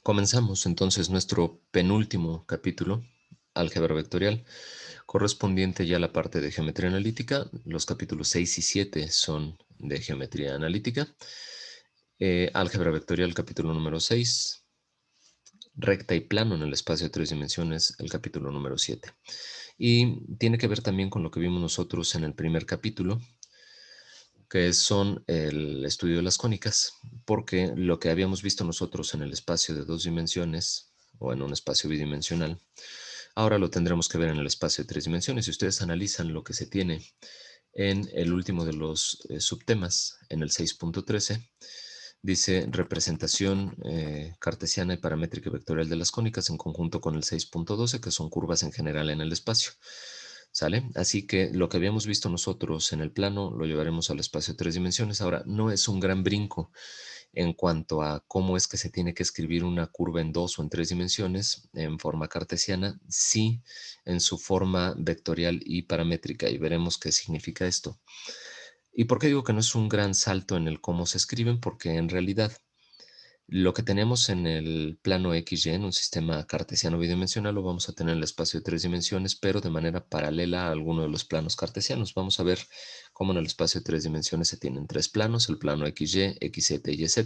Comenzamos entonces nuestro penúltimo capítulo, álgebra vectorial, correspondiente ya a la parte de geometría analítica. Los capítulos 6 y 7 son de geometría analítica. Álgebra vectorial, capítulo número 6. Recta y plano en el espacio de tres dimensiones, el capítulo número 7. Y tiene que ver también con lo que vimos nosotros en el primer capítulo, que son el estudio de las cónicas, porque lo que habíamos visto nosotros en el espacio de dos dimensiones o en un espacio bidimensional, ahora lo tendremos que ver en el espacio de tres dimensiones. Si ustedes analizan lo que se tiene en el último de los subtemas, en el 6.13, dice representación cartesiana y paramétrica y vectorial de las cónicas en conjunto con el 6.12, que son curvas en general en el espacio. ¿Sale? Así que lo que habíamos visto nosotros en el plano lo llevaremos al espacio de tres dimensiones. Ahora, no es un gran brinco en cuanto a cómo es que se tiene que escribir una curva en dos o en tres dimensiones en forma cartesiana, sí en su forma vectorial y paramétrica, y veremos qué significa esto. ¿Y por qué digo que no es un gran salto en el cómo se escriben? Porque en realidad lo que tenemos en el plano XY, en un sistema cartesiano bidimensional, lo vamos a tener en el espacio de tres dimensiones, pero de manera paralela a alguno de los planos cartesianos. Vamos a ver cómo en el espacio de tres dimensiones se tienen tres planos, el plano XY, XZ y YZ,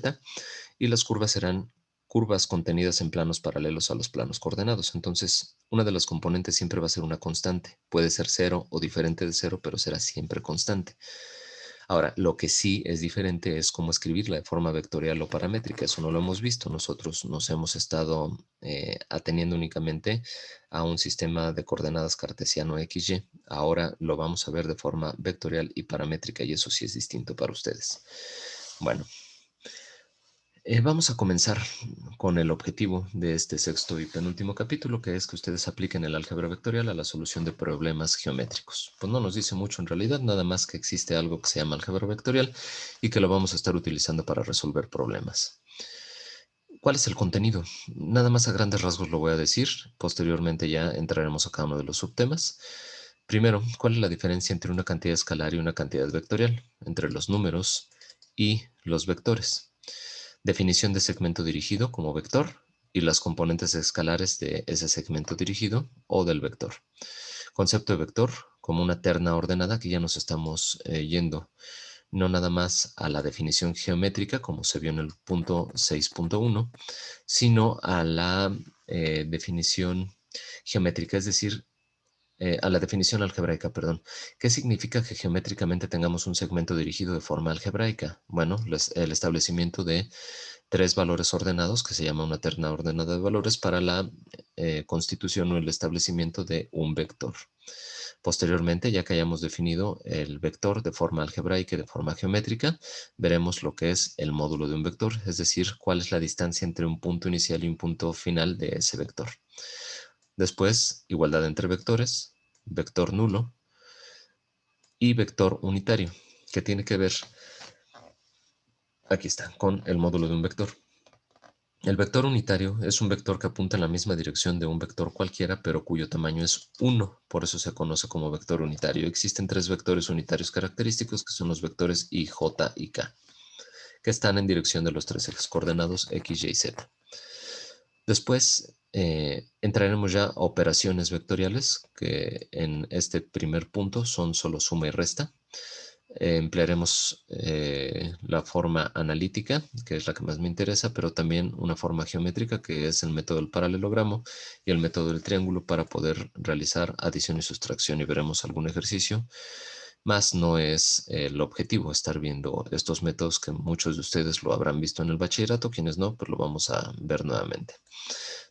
y las curvas serán curvas contenidas en planos paralelos a los planos coordenados. Entonces, una de las componentes siempre va a ser una constante. Puede ser cero o diferente de cero, pero será siempre constante. Ahora, lo que sí es diferente es cómo escribirla de forma vectorial o paramétrica. Eso no lo hemos visto. Nosotros nos hemos estado ateniendo únicamente a un sistema de coordenadas cartesiano XY. Ahora lo vamos a ver de forma vectorial y paramétrica, y eso sí es distinto para ustedes. Bueno, vamos a comenzar con el objetivo de este sexto y penúltimo capítulo, que es que ustedes apliquen el álgebra vectorial a la solución de problemas geométricos. Pues no nos dice mucho en realidad, nada más que existe algo que se llama álgebra vectorial y que lo vamos a estar utilizando para resolver problemas. ¿Cuál es el contenido? Nada más a grandes rasgos lo voy a decir, posteriormente ya entraremos a cada uno de los subtemas. Primero, ¿cuál es la diferencia entre una cantidad escalar y una cantidad vectorial? Entre los números y los vectores. Definición de segmento dirigido como vector y las componentes escalares de ese segmento dirigido o del vector. Concepto de vector como una terna ordenada, que ya nos estamos yendo no nada más a la definición geométrica como se vio en el punto 6.1, sino a la definición geométrica, es decir, a la definición algebraica, perdón. ¿Qué significa que geométricamente tengamos un segmento dirigido de forma algebraica? Bueno, el establecimiento de tres valores ordenados, que se llama una terna ordenada de valores, para la constitución o el establecimiento de un vector. Posteriormente, ya que hayamos definido el vector de forma algebraica y de forma geométrica, veremos lo que es el módulo de un vector, es decir, cuál es la distancia entre un punto inicial y un punto final de ese vector. Después, igualdad entre vectores, vector nulo y vector unitario, que tiene que ver, aquí está, con el módulo de un vector. El vector unitario es un vector que apunta en la misma dirección de un vector cualquiera, pero cuyo tamaño es 1, por eso se conoce como vector unitario. Existen tres vectores unitarios característicos, que son los vectores I, J y K, que están en dirección de los tres ejes coordenados X, Y, Z. Después entraremos ya a operaciones vectoriales, que en este primer punto son solo suma y resta. Emplearemos la forma analítica, que es la que más me interesa, pero también una forma geométrica, que es el método del paralelogramo y el método del triángulo, para poder realizar adición y sustracción, y veremos algún ejercicio. Más no es el objetivo estar viendo estos métodos, que muchos de ustedes lo habrán visto en el bachillerato, quienes no, pues lo vamos a ver nuevamente.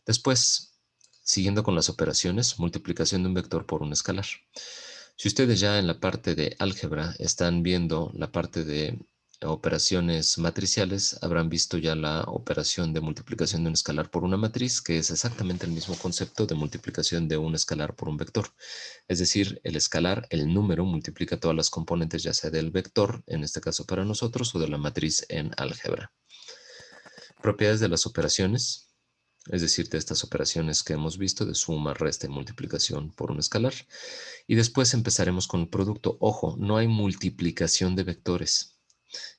Después, siguiendo con las operaciones, multiplicación de un vector por un escalar. Si ustedes ya en la parte de álgebra están viendo la parte de operaciones matriciales, habrán visto ya la operación de multiplicación de un escalar por una matriz, que es exactamente el mismo concepto de multiplicación de un escalar por un vector. Es decir, el escalar, el número, multiplica todas las componentes, ya sea del vector, en este caso para nosotros, o de la matriz en álgebra. Propiedades de las operaciones, es decir, de estas operaciones que hemos visto de suma, resta y multiplicación por un escalar. Y después empezaremos con el producto. Ojo, no hay multiplicación de vectores.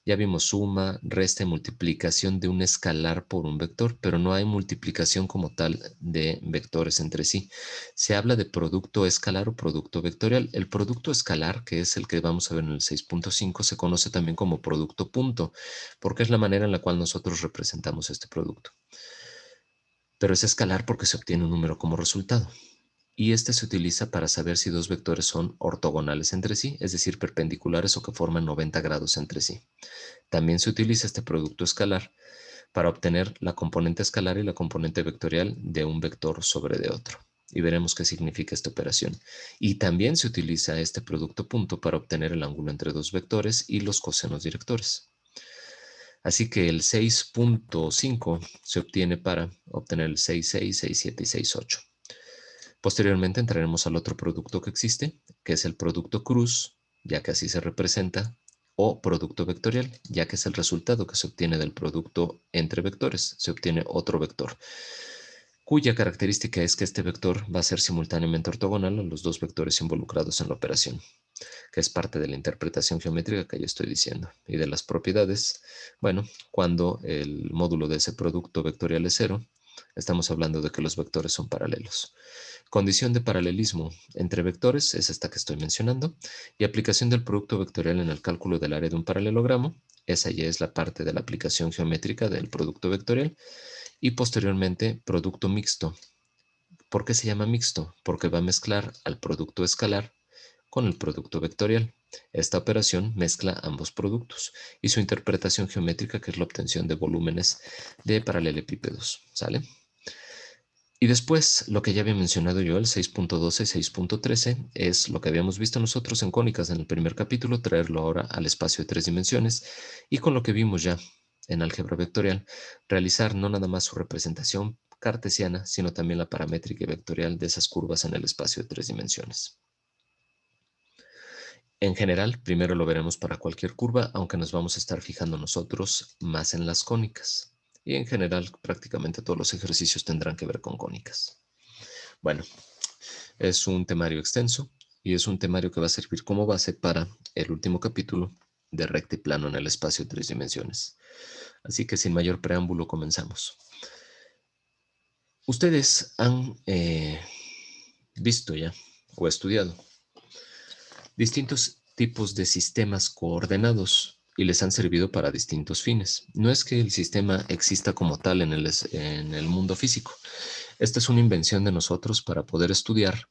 Ya vimos suma, resta y multiplicación de un escalar por un vector, pero no hay multiplicación como tal de vectores entre sí. Se habla de producto escalar o producto vectorial. El producto escalar, que es el que vamos a ver en el 6.5, se conoce también como producto punto, porque es la manera en la cual nosotros representamos este producto. Pero es escalar porque se obtiene un número como resultado. Y este se utiliza para saber si dos vectores son ortogonales entre sí, es decir, perpendiculares o que forman 90 grados entre sí. También se utiliza este producto escalar para obtener la componente escalar y la componente vectorial de un vector sobre de otro. Y veremos qué significa esta operación. Y también se utiliza este producto punto para obtener el ángulo entre dos vectores y los cosenos directores. Así que el 6.5 se obtiene para obtener el 6,6, 6,7 y 6,8. Posteriormente entraremos al otro producto que existe, que es el producto cruz, ya que así se representa, o producto vectorial, ya que es el resultado que se obtiene del producto entre vectores. Se obtiene otro vector, cuya característica es que este vector va a ser simultáneamente ortogonal a los dos vectores involucrados en la operación, que es parte de la interpretación geométrica que ya estoy diciendo. Y de las propiedades, bueno, cuando el módulo de ese producto vectorial es cero, estamos hablando de que los vectores son paralelos. Condición de paralelismo entre vectores es esta que estoy mencionando, y aplicación del producto vectorial en el cálculo del área de un paralelogramo. Esa ya es la parte de la aplicación geométrica del producto vectorial. Y posteriormente, producto mixto. ¿Por qué se llama mixto? Porque va a mezclar al producto escalar con el producto vectorial. Esta operación mezcla ambos productos y su interpretación geométrica, que es la obtención de volúmenes de paralelepípedos. ¿Sale? Y después, lo que ya había mencionado yo, el 6.12 y 6.13, es lo que habíamos visto nosotros en cónicas en el primer capítulo, traerlo ahora al espacio de 3 dimensiones, y con lo que vimos ya en álgebra vectorial, realizar no nada más su representación cartesiana, sino también la paramétrica y vectorial de esas curvas en el espacio de 3 dimensiones. En general, primero lo veremos para cualquier curva, aunque nos vamos a estar fijando nosotros más en las cónicas. Y en general, prácticamente todos los ejercicios tendrán que ver con cónicas. Bueno, es un temario extenso y es un temario que va a servir como base para el último capítulo de recta y plano en el espacio de 3 dimensiones. Así que sin mayor preámbulo comenzamos. Ustedes han visto ya o estudiado distintos tipos de sistemas coordenados y les han servido para distintos fines. No es que el sistema exista como tal en el mundo físico. Esta es una invención de nosotros para poder estudiar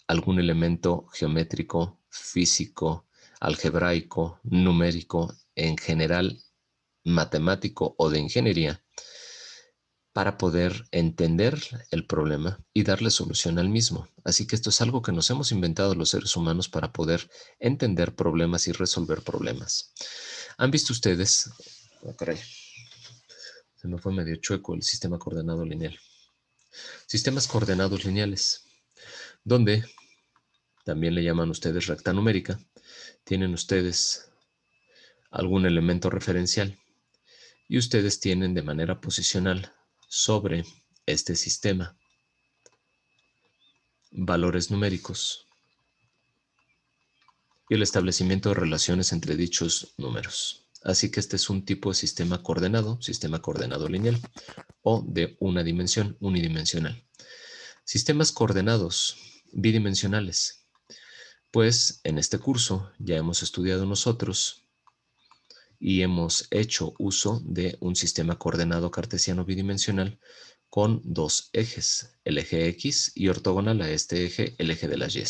algún elemento geométrico, físico, algebraico, numérico, en general matemático o de ingeniería, para poder entender el problema y darle solución al mismo. Así que esto es algo que nos hemos inventado los seres humanos para poder entender problemas y resolver problemas. ¿Han visto ustedes? Oh, caray, se me fue medio chueco el sistema coordenado lineal. Sistemas coordenados lineales, donde también le llaman ustedes recta numérica. Tienen ustedes algún elemento referencial y ustedes tienen de manera posicional sobre este sistema valores numéricos y el establecimiento de relaciones entre dichos números. Así que este es un tipo de sistema coordenado lineal o de una dimensión, unidimensional. Sistemas coordenados bidimensionales. Pues en este curso ya hemos estudiado nosotros y hemos hecho uso de un sistema coordenado cartesiano bidimensional con dos ejes, el eje X y ortogonal a este eje, el eje de las Y.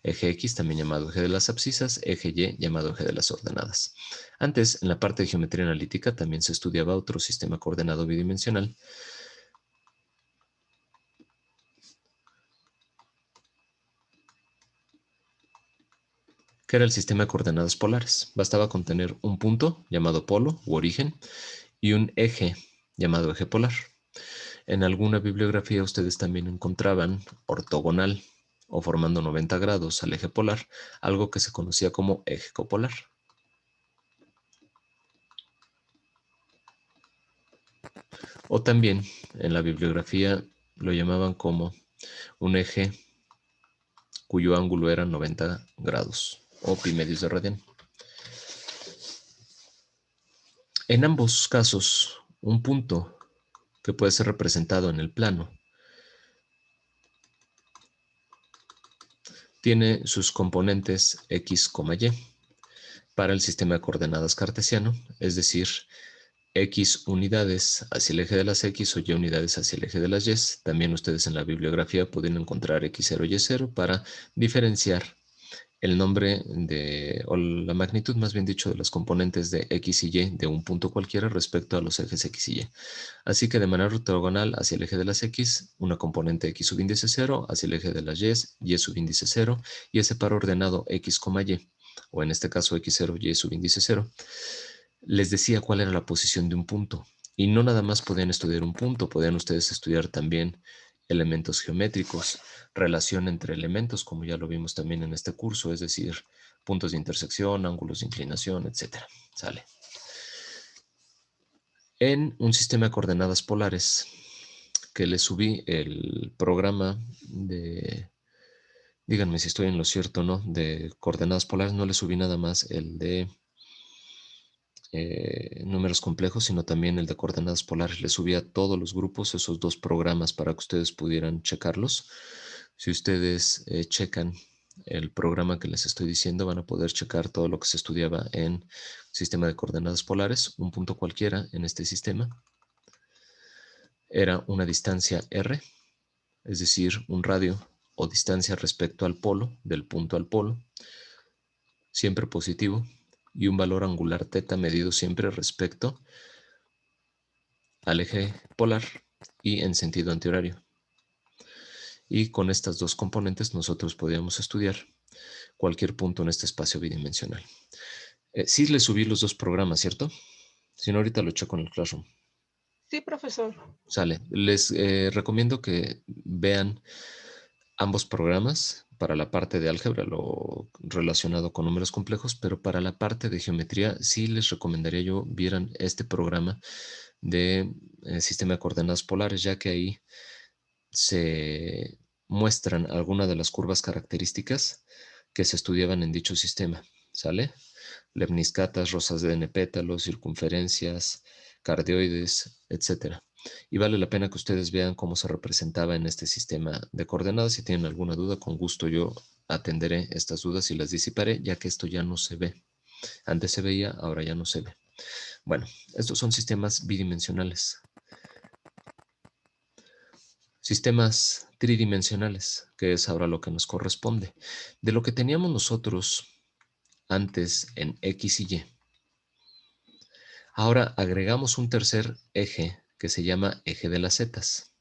Eje X también llamado eje de las abscisas, eje Y llamado eje de las ordenadas. Antes, en la parte de geometría analítica, también se estudiaba otro sistema coordenado bidimensional que era el sistema de coordenadas polares. Bastaba con tener un punto llamado polo u origen y un eje llamado eje polar. En alguna bibliografía ustedes también encontraban ortogonal o formando 90 grados al eje polar, algo que se conocía como eje copolar. O también en la bibliografía lo llamaban como un eje cuyo ángulo era 90 grados o pi medios de radian. En ambos casos, un punto que puede ser representado en el plano tiene sus componentes x, y para el sistema de coordenadas cartesiano, es decir, x unidades hacia el eje de las x o y unidades hacia el eje de las y. También ustedes en la bibliografía pueden encontrar x0 y y0 para diferenciar el nombre o la magnitud, más bien dicho, de los componentes de x y y de un punto cualquiera respecto a los ejes x y y. Así que de manera ortogonal hacia el eje de las x, una componente x subíndice 0, hacia el eje de las y subíndice 0, y ese par ordenado x, y, o en este caso x0, y subíndice 0, les decía cuál era la posición de un punto. Y no nada más podían estudiar un punto, podían ustedes estudiar también elementos geométricos, relación entre elementos, como ya lo vimos también en este curso, es decir, puntos de intersección, ángulos de inclinación, etc. ¿Sale? En un sistema de coordenadas polares, que les subí el programa de, díganme si estoy en lo cierto o no, de coordenadas polares, no les subí nada más el de números complejos, sino también el de coordenadas polares. Les subí a todos los grupos esos dos programas para que ustedes pudieran checarlos. Si ustedes checan el programa que les estoy diciendo, van a poder checar todo lo que se estudiaba en sistema de coordenadas polares. Un punto cualquiera en este sistema era una distancia r, es decir, un radio o distancia respecto al polo, del punto al polo, siempre positivo, y un valor angular θ medido siempre respecto al eje polar y en sentido antihorario. Y con estas dos componentes nosotros podíamos estudiar cualquier punto en este espacio bidimensional. Sí les subí los dos programas, ¿cierto? Si no, ahorita lo checo en el Classroom. Sí, profesor. Sale. Les recomiendo que vean ambos programas para la parte de álgebra, lo relacionado con números complejos, pero para la parte de geometría sí les recomendaría yo vieran este programa de sistema de coordenadas polares, ya que ahí se muestran algunas de las curvas características que se estudiaban en dicho sistema, ¿sale? Lemniscatas, rosas de n-pétalos, circunferencias, cardioides, etc. Y vale la pena que ustedes vean cómo se representaba en este sistema de coordenadas. Si tienen alguna duda, con gusto yo atenderé estas dudas y las disiparé, ya que esto ya no se ve. Antes se veía, ahora ya no se ve. Bueno, estos son sistemas bidimensionales. Sistemas tridimensionales, que es ahora lo que nos corresponde. De lo que teníamos nosotros antes en X y Y, ahora agregamos un tercer eje que se llama eje de las zetas.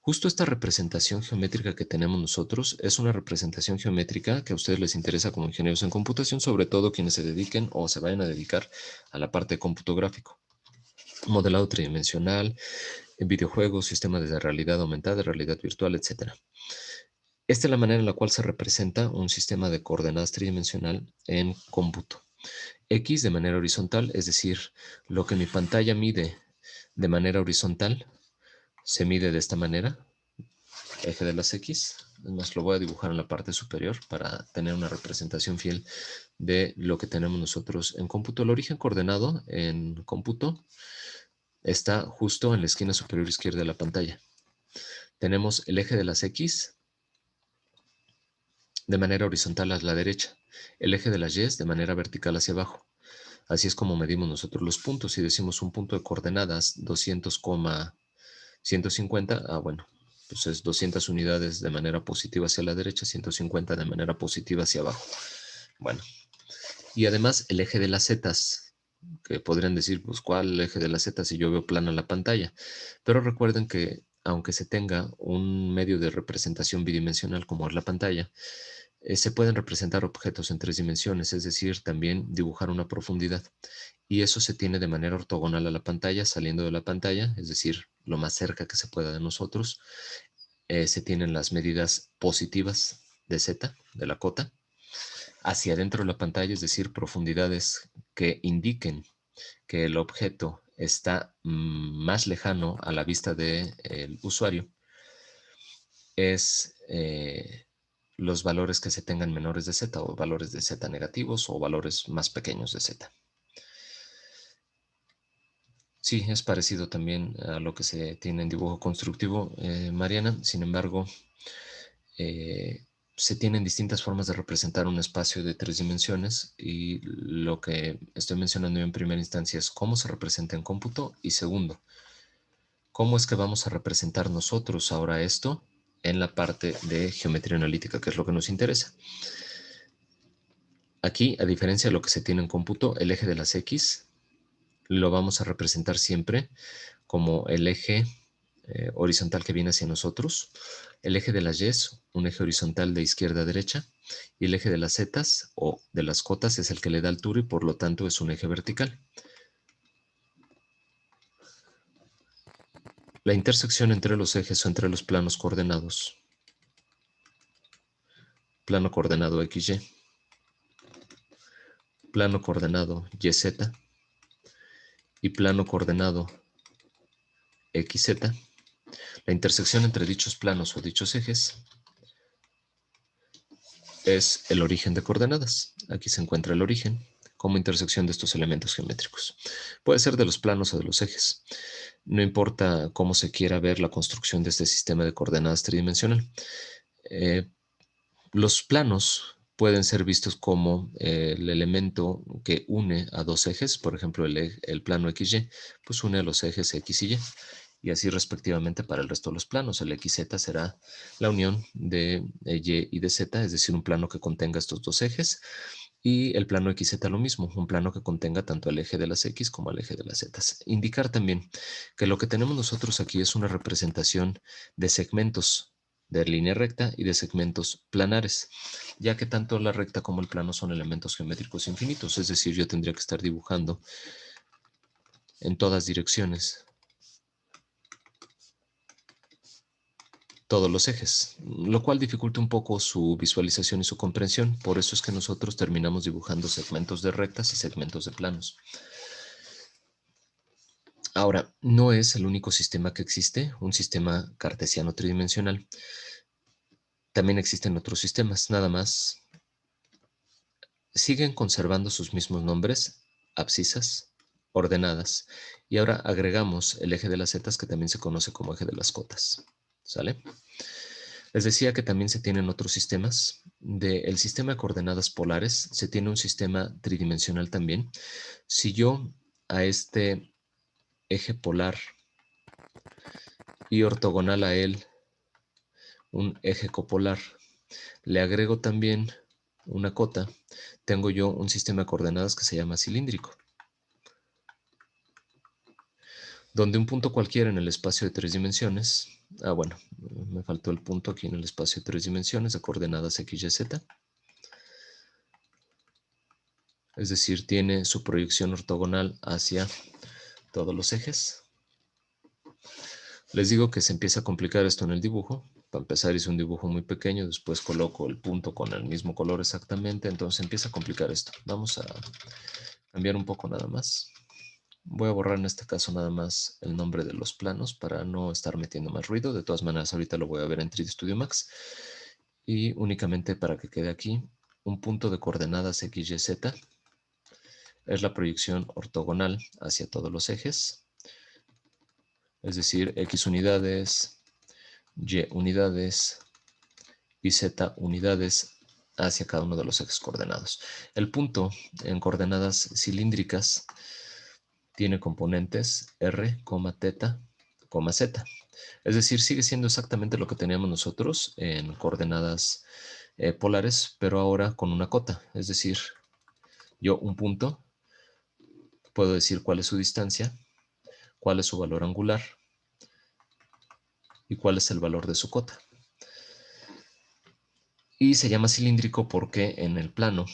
Justo esta representación geométrica que tenemos nosotros es una representación geométrica que a ustedes les interesa como ingenieros en computación, sobre todo quienes se dediquen o se vayan a dedicar a la parte de cómputo gráfico. Modelado tridimensional, en videojuegos, sistemas de realidad aumentada, realidad virtual, etc. Esta es la manera en la cual se representa un sistema de coordenadas tridimensional en cómputo. X de manera horizontal, es decir, lo que mi pantalla mide de manera horizontal, se mide de esta manera, eje de las X. Además, lo voy a dibujar en la parte superior para tener una representación fiel de lo que tenemos nosotros en cómputo. El origen coordenado en cómputo está justo en la esquina superior izquierda de la pantalla. Tenemos el eje de las X de manera horizontal a la derecha, el eje de las Y de manera vertical hacia abajo. Así es como medimos nosotros los puntos. Si decimos un punto de coordenadas 200,150, bueno, pues es 200 unidades de manera positiva hacia la derecha, 150 de manera positiva hacia abajo. Bueno, y además el eje de las zetas, que podrían decir, pues, ¿cuál eje de las zetas si yo veo plana la pantalla? Pero recuerden que aunque se tenga un medio de representación bidimensional como es la pantalla, se pueden representar objetos en tres dimensiones, es decir, también dibujar una profundidad. Y eso se tiene de manera ortogonal a la pantalla, saliendo de la pantalla, es decir, lo más cerca que se pueda de nosotros. Se tienen las medidas positivas de z, de la cota, hacia adentro de la pantalla, es decir, profundidades que indiquen que el objeto está más lejano a la vista del usuario, es los valores que se tengan menores de z o valores de z negativos o valores más pequeños de z. Sí, es parecido también a lo que se tiene en dibujo constructivo, Mariana. Sin embargo, eh, se tienen distintas formas de representar un espacio de 3 dimensiones y lo que estoy mencionando en primera instancia es cómo se representa en cómputo y segundo, cómo es que vamos a representar nosotros ahora esto en la parte de geometría analítica, que es lo que nos interesa. Aquí, a diferencia de lo que se tiene en cómputo, el eje de las X lo vamos a representar siempre como el eje horizontal que viene hacia nosotros, el eje de las Y, un eje horizontal de izquierda a derecha, y el eje de las Z o de las cotas es el que le da altura y por lo tanto es un eje vertical. La intersección entre los ejes o entre los planos coordenados, plano coordenado XY, plano coordenado YZ y plano coordenado XZ, la intersección entre dichos planos o dichos ejes es el origen de coordenadas. Aquí se encuentra el origen como intersección de estos elementos geométricos. Puede ser de los planos o de los ejes. No importa cómo se quiera ver la construcción de este sistema de coordenadas tridimensional. Eh, los planos pueden ser vistos como el elemento que une a dos ejes, por ejemplo, el plano XY, pues une a los ejes X y Y, y así respectivamente para el resto de los planos. El XZ será la unión de Y y de Z, es decir, un plano que contenga estos dos ejes, y el plano XZ lo mismo, un plano que contenga tanto el eje de las X como el eje de las Z. Indicar también que lo que tenemos nosotros aquí es una representación de segmentos de línea recta y de segmentos planares, ya que tanto la recta como el plano son elementos geométricos infinitos, es decir, yo tendría que estar dibujando en todas direcciones todos los ejes, lo cual dificulta un poco su visualización y su comprensión. Por eso es que nosotros terminamos dibujando segmentos de rectas y segmentos de planos. Ahora, no es el único sistema que existe, un sistema cartesiano tridimensional. También existen otros sistemas, nada más siguen conservando sus mismos nombres, abscisas, ordenadas, y ahora agregamos el eje de las zetas que también se conoce como eje de las cotas. ¿Sale? Les decía que también se tienen otros sistemas. Del sistema de coordenadas polares se tiene un sistema tridimensional también. Si yo a este eje polar y ortogonal a él un eje copolar, le agrego también una cota, tengo yo un sistema de coordenadas que se llama cilíndrico, donde un punto cualquiera en el espacio de 3 dimensiones, bueno, me faltó el punto aquí en el espacio de 3 dimensiones de coordenadas X, Y, Z, es decir, tiene su proyección ortogonal hacia todos los ejes. Les digo que se empieza a complicar esto en el dibujo. Para empezar hice un dibujo muy pequeño, después coloco el punto con el mismo color exactamente, entonces empieza a complicar esto. Vamos a cambiar un poco nada más. Voy a borrar en este caso nada más el nombre de los planos para no estar metiendo más ruido. De todas maneras, ahorita lo voy a ver en 3D Studio Max. Y únicamente para que quede aquí, un punto de coordenadas X, Y, Z es la proyección ortogonal hacia todos los ejes. Es decir, X unidades, Y unidades y Z unidades hacia cada uno de los ejes coordenados. El punto en coordenadas cilíndricas tiene componentes r, teta, z. Es decir, sigue siendo exactamente lo que teníamos nosotros en coordenadas polares, pero ahora con una cota. Es decir, yo un punto, puedo decir cuál es su distancia, cuál es su valor angular y cuál es el valor de su cota. Y se llama cilíndrico porque en el plano,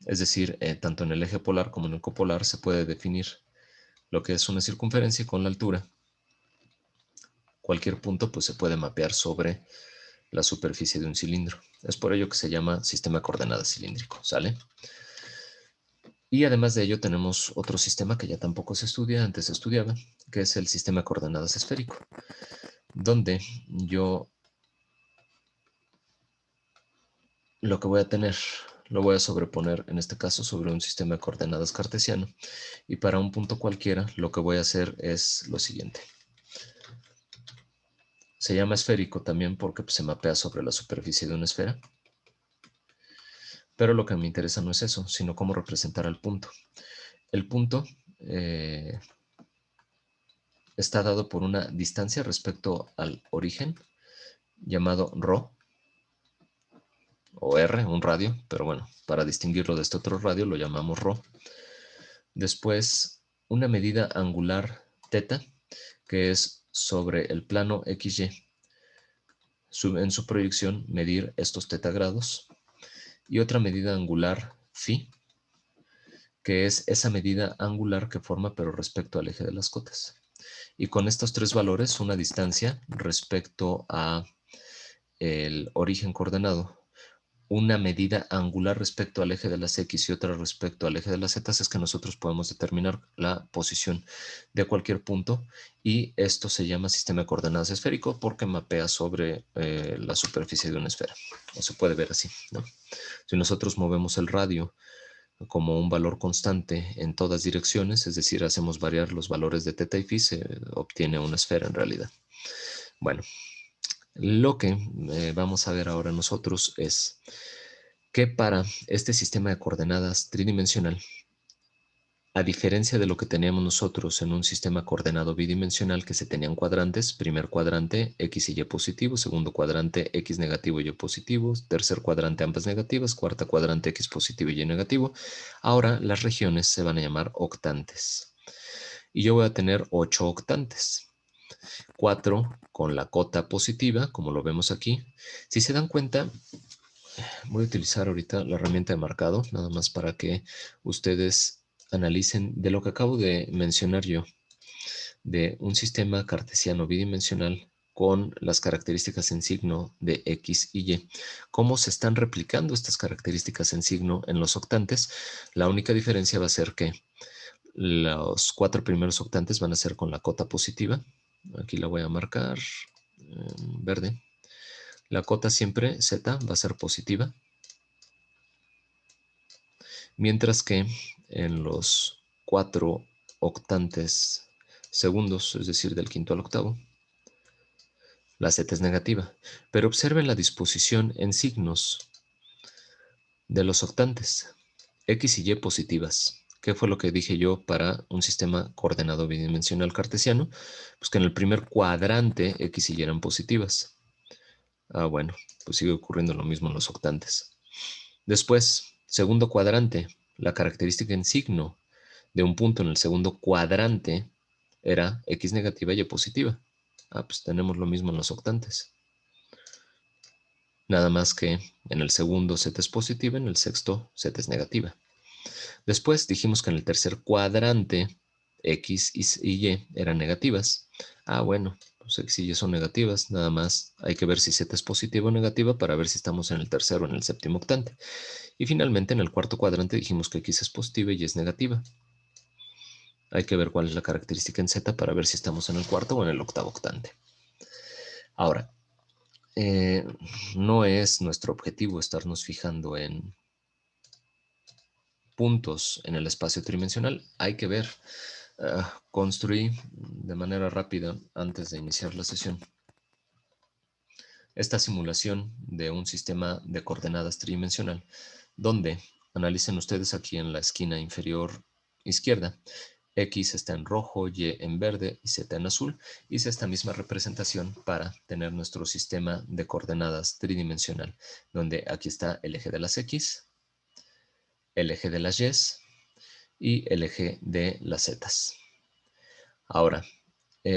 es decir, tanto en el eje polar como en el copolar, se puede definir lo que es una circunferencia y con la altura. Cualquier punto pues, se puede mapear sobre la superficie de un cilindro. Es por ello que se llama sistema de coordenadas cilíndrico, ¿sale? Y además de ello tenemos otro sistema que ya tampoco se estudia, antes se estudiaba, que es el sistema de coordenadas esférico, donde yo lo que voy a tener, lo voy a sobreponer en este caso sobre un sistema de coordenadas cartesiano. Y para un punto cualquiera, lo que voy a hacer es lo siguiente. Se llama esférico también porque pues, se mapea sobre la superficie de una esfera. Pero lo que me interesa no es eso, sino cómo representar al punto. El punto está dado por una distancia respecto al origen, llamado ρ, o r, un radio, pero bueno, para distinguirlo de este otro radio lo llamamos ρ. Después, una medida angular θ, que es sobre el plano XY. En su proyección, medir estos θ grados. Y otra medida angular φ, que es esa medida angular que forma pero respecto al eje de las cotas. Y con estos tres valores, una distancia respecto a el origen coordenado, una medida angular respecto al eje de las X y otra respecto al eje de las Z, es que nosotros podemos determinar la posición de cualquier punto, y esto se llama sistema de coordenadas esférico porque mapea sobre la superficie de una esfera. O se puede ver así, ¿no? Si nosotros movemos el radio como un valor constante en todas direcciones, es decir, hacemos variar los valores de θ y φ, se obtiene una esfera en realidad. Bueno, lo que vamos a ver ahora nosotros es que para este sistema de coordenadas tridimensional, a diferencia de lo que teníamos nosotros en un sistema coordenado bidimensional que se tenían cuadrantes, primer cuadrante X y Y positivo, segundo cuadrante X negativo y Y positivo, tercer cuadrante ambas negativas, cuarta cuadrante X positivo y Y negativo, ahora las regiones se van a llamar octantes. Y yo voy a tener 8 octantes. 4 con la cota positiva, como lo vemos aquí. Si se dan cuenta, voy a utilizar ahorita la herramienta de marcado, nada más para que ustedes analicen de lo que acabo de mencionar yo, de un sistema cartesiano bidimensional con las características en signo de X y Y. ¿Cómo se están replicando estas características en signo en los octantes? La única diferencia va a ser que los 4 primeros octantes van a ser con la cota positiva. Aquí la voy a marcar en verde. La cota siempre Z va a ser positiva, mientras que en los 4 octantes segundos, es decir, del quinto al octavo, la Z es negativa. Pero observen la disposición en signos de los octantes, X y Y positivas. ¿Qué fue lo que dije yo para un sistema coordenado bidimensional cartesiano? Pues que en el primer cuadrante X y Y eran positivas. Bueno, pues sigue ocurriendo lo mismo en los octantes. Después, segundo cuadrante, la característica en signo de un punto en el segundo cuadrante era X negativa y Y positiva. Pues tenemos lo mismo en los octantes. Nada más que en el segundo Z es positiva, en el sexto Z es negativa. Después dijimos que en el tercer cuadrante X y Y eran negativas. Bueno, pues X y Y son negativas. Nada más hay que ver si Z es positiva o negativa para ver si estamos en el tercero o en el séptimo octante. Y finalmente en el cuarto cuadrante dijimos que X es positiva y Y es negativa. Hay que ver cuál es la característica en Z para ver si estamos en el cuarto o en el octavo octante. Ahora, no es nuestro objetivo estarnos fijando en puntos en el espacio tridimensional. Hay que ver, construí de manera rápida antes de iniciar la sesión esta simulación de un sistema de coordenadas tridimensional, donde analicen ustedes aquí en la esquina inferior izquierda, X está en rojo, Y en verde y Z en azul. Hice esta misma representación para tener nuestro sistema de coordenadas tridimensional, donde aquí está el eje de las X, el eje de las Y y el eje de las Z. Ahora,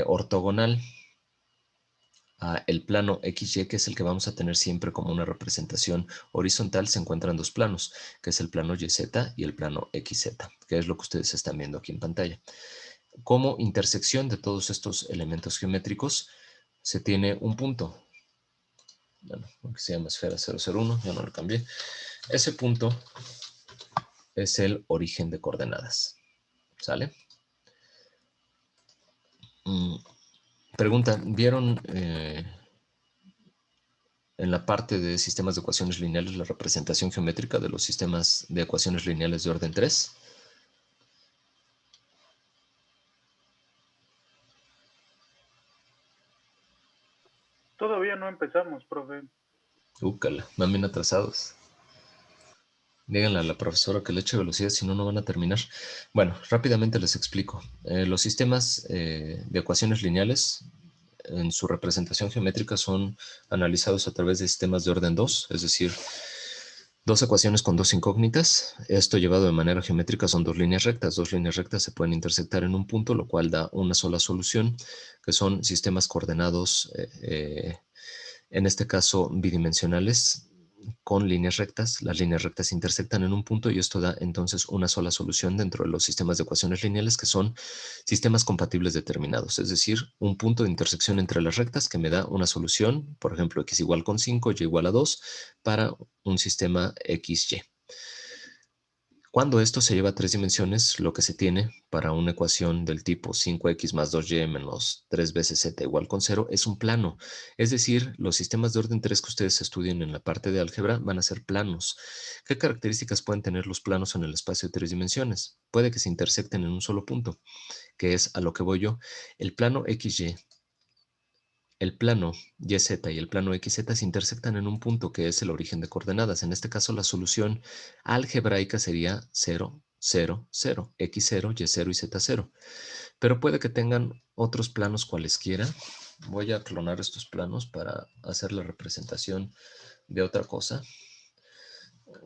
ortogonal el plano XY, que es el que vamos a tener siempre como una representación horizontal, se encuentran dos planos, que es el plano YZ y el plano XZ, que es lo que ustedes están viendo aquí en pantalla. Como intersección de todos estos elementos geométricos, se tiene un punto, bueno, que se llama esfera 001, ya no lo cambié. Ese punto es el origen de coordenadas, ¿sale? Pregunta, ¿vieron en la parte de sistemas de ecuaciones lineales la representación geométrica de los sistemas de ecuaciones lineales de orden 3? Todavía no empezamos, profe. Úcala, van bien atrasados. Díganle a la profesora que le eche velocidad, si no, no van a terminar. Bueno, rápidamente les explico. Los sistemas de ecuaciones lineales, en su representación geométrica, son analizados a través de sistemas de orden 2, es decir, dos ecuaciones con dos incógnitas. Esto llevado de manera geométrica son dos líneas rectas. Dos líneas rectas se pueden intersectar en un punto, lo cual da una sola solución, que son sistemas coordenados, en este caso bidimensionales, con líneas rectas. Las líneas rectas se intersectan en un punto y esto da entonces una sola solución dentro de los sistemas de ecuaciones lineales, que son sistemas compatibles determinados, es decir, un punto de intersección entre las rectas que me da una solución, por ejemplo, x igual con 5, y igual a 2, para un sistema XY. Cuando esto se lleva a 3 dimensiones, lo que se tiene para una ecuación del tipo 5x más 2y menos 3 veces z igual con 0 es un plano. Es decir, los sistemas de orden 3 que ustedes estudien en la parte de álgebra van a ser planos. ¿Qué características pueden tener los planos en el espacio de 3 dimensiones? Puede que se intersecten en un solo punto, que es a lo que voy yo. El plano XY, el plano YZ y el plano XZ se intersectan en un punto que es el origen de coordenadas. En este caso, la solución algebraica sería 0, 0, 0, X0, Y0 y Z0. Pero puede que tengan otros planos cualesquiera. Voy a clonar estos planos para hacer la representación de otra cosa.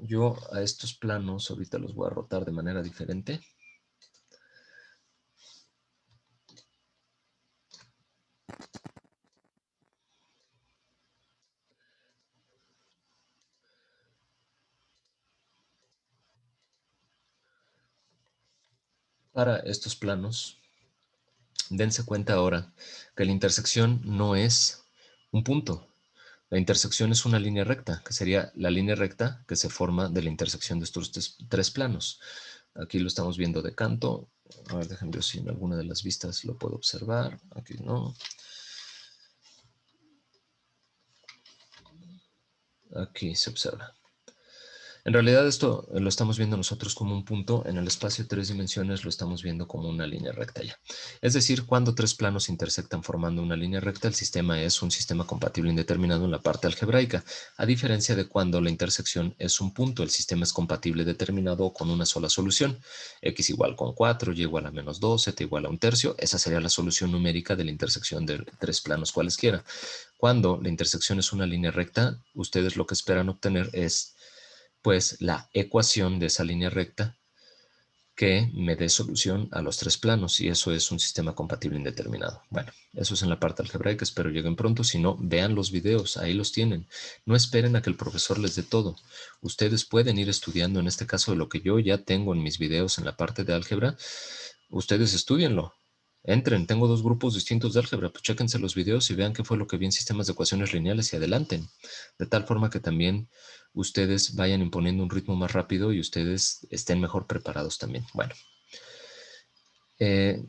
Yo a estos planos ahorita los voy a rotar de manera diferente. Para estos planos, dense cuenta ahora que la intersección no es un punto. La intersección es una línea recta, que sería la línea recta que se forma de la intersección de estos tres planos. Aquí lo estamos viendo de canto. A ver, déjenme ver si en alguna de las vistas lo puedo observar. Aquí no. Aquí se observa. En realidad esto lo estamos viendo nosotros como un punto, en el espacio de 3 dimensiones lo estamos viendo como una línea recta ya. Es decir, cuando tres planos se intersectan formando una línea recta, el sistema es un sistema compatible indeterminado en la parte algebraica, a diferencia de cuando la intersección es un punto, el sistema es compatible determinado con una sola solución, x igual con 4, y igual a menos 2, z igual a un tercio. Esa sería la solución numérica de la intersección de tres planos cualesquiera. Cuando la intersección es una línea recta, ustedes lo que esperan obtener es pues la ecuación de esa línea recta que me dé solución a los tres planos, y eso es un sistema compatible indeterminado. Bueno, eso es en la parte algebraica, espero lleguen pronto. Si no, vean los videos, ahí los tienen. No esperen a que el profesor les dé todo. Ustedes pueden ir estudiando, en este caso, de lo que yo ya tengo en mis videos en la parte de álgebra. Ustedes estudienlo. Entren, tengo dos grupos distintos de álgebra, pues chéquense los videos y vean qué fue lo que vi en sistemas de ecuaciones lineales y adelanten. De tal forma que también ustedes vayan imponiendo un ritmo más rápido y ustedes estén mejor preparados también. Bueno, eh,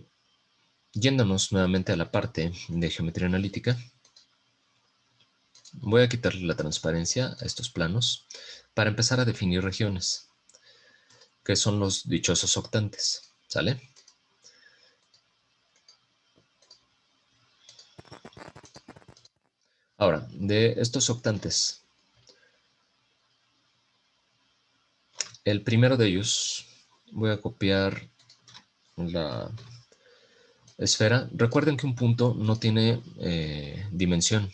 yéndonos nuevamente a la parte de geometría analítica, voy a quitarle la transparencia a estos planos para empezar a definir regiones, que son los dichosos octantes. ¿Sale? Ahora, de estos octantes, el primero de ellos, voy a copiar la esfera. Recuerden que un punto no tiene dimensión.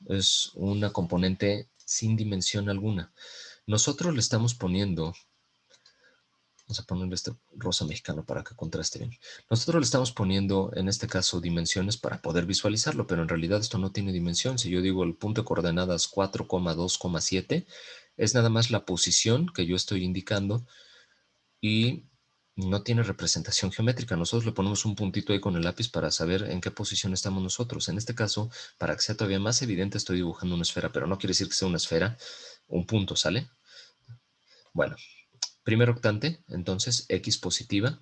Es una componente sin dimensión alguna. Nosotros le estamos poniendo, vamos a ponerle este rosa mexicano para que contraste bien. Nosotros le estamos poniendo, en este caso, dimensiones para poder visualizarlo, pero en realidad esto no tiene dimensión. Si yo digo el punto de coordenadas 4,2,7, es nada más la posición que yo estoy indicando y no tiene representación geométrica. Nosotros le ponemos un puntito ahí con el lápiz para saber en qué posición estamos nosotros. En este caso, para que sea todavía más evidente, estoy dibujando una esfera, pero no quiere decir que sea una esfera, un punto, ¿sale? Bueno, primer octante, entonces, X positiva,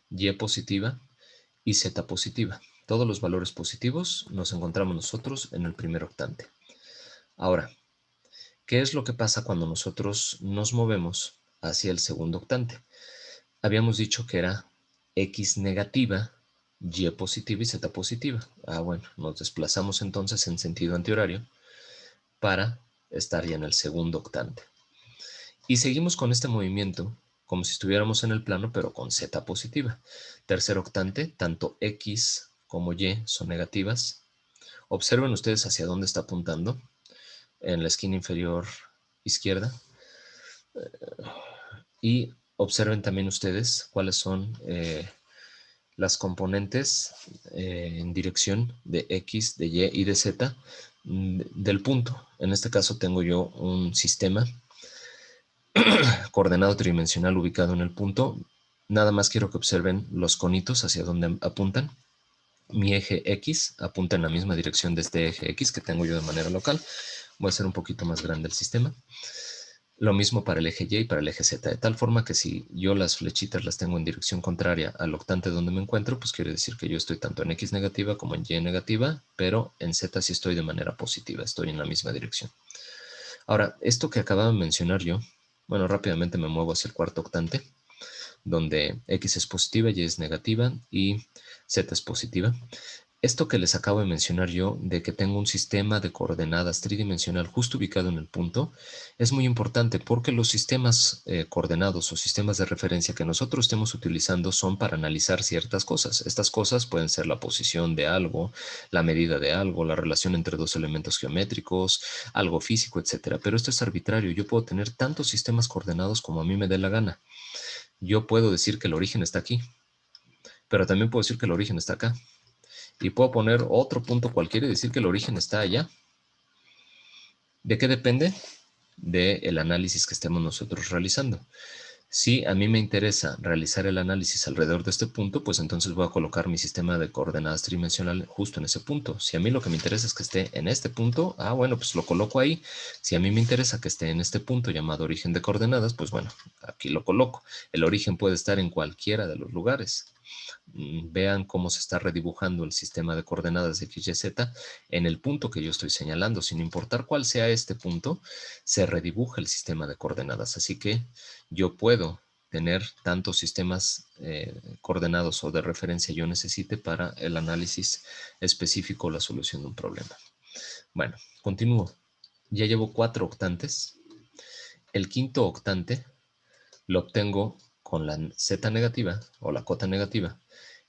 Y positiva y Z positiva. Todos los valores positivos nos encontramos nosotros en el primer octante. Ahora, ¿Qué es lo que pasa cuando nosotros nos movemos hacia el segundo octante? Habíamos dicho que era X negativa, Y positiva y Z positiva. Bueno, nos desplazamos entonces en sentido antihorario para estar ya en el segundo octante. Y seguimos con este movimiento como si estuviéramos en el plano, pero con Z positiva. Tercer octante, tanto X como Y son negativas. Observen ustedes hacia dónde está apuntando, en la esquina inferior izquierda. Y observen también ustedes cuáles son las componentes en dirección de X, de Y y de Z del punto. En este caso tengo yo un sistema coordenado tridimensional ubicado en el punto. Nada más quiero que observen los conitos hacia donde apuntan. Mi eje X apunta en la misma dirección de este eje X que tengo yo de manera local. Voy a hacer un poquito más grande el sistema. Lo mismo para el eje Y y para el eje Z, de tal forma que si yo las flechitas las tengo en dirección contraria al octante donde me encuentro, pues quiere decir que yo estoy tanto en X negativa como en Y negativa, pero en Z sí estoy de manera positiva, estoy en la misma dirección. Ahora, esto que acababa de mencionar yo, bueno, rápidamente me muevo hacia el cuarto octante, donde X es positiva, Y es negativa y Z es positiva. Esto que les acabo de mencionar yo, de que tengo un sistema de coordenadas tridimensional justo ubicado en el punto, es muy importante porque los sistemas coordenados o sistemas de referencia que nosotros estemos utilizando son para analizar ciertas cosas. Estas cosas pueden ser la posición de algo, la medida de algo, la relación entre dos elementos geométricos, algo físico, etcétera. Pero esto es arbitrario. Yo puedo tener tantos sistemas coordenados como a mí me dé la gana. Yo puedo decir que el origen está aquí, pero también puedo decir que el origen está acá. Y puedo poner otro punto cualquiera y decir que el origen está allá. ¿De qué depende? Del análisis que estemos nosotros realizando. Si a mí me interesa realizar el análisis alrededor de este punto, pues entonces voy a colocar mi sistema de coordenadas tridimensional justo en ese punto. Si a mí lo que me interesa es que esté en este punto, bueno, pues lo coloco ahí. Si a mí me interesa que esté en este punto llamado origen de coordenadas, pues bueno, aquí lo coloco. El origen puede estar en cualquiera de los lugares. Vean cómo se está redibujando el sistema de coordenadas de X, Y, Z en el punto que yo estoy señalando. Sin importar cuál sea este punto, se redibuja el sistema de coordenadas. Así que yo puedo tener tantos sistemas coordenados o de referencia yo necesite para el análisis específico o la solución de un problema. Bueno, continúo. Ya llevo 4 octantes. El quinto octante lo obtengo con la Z negativa o la cota negativa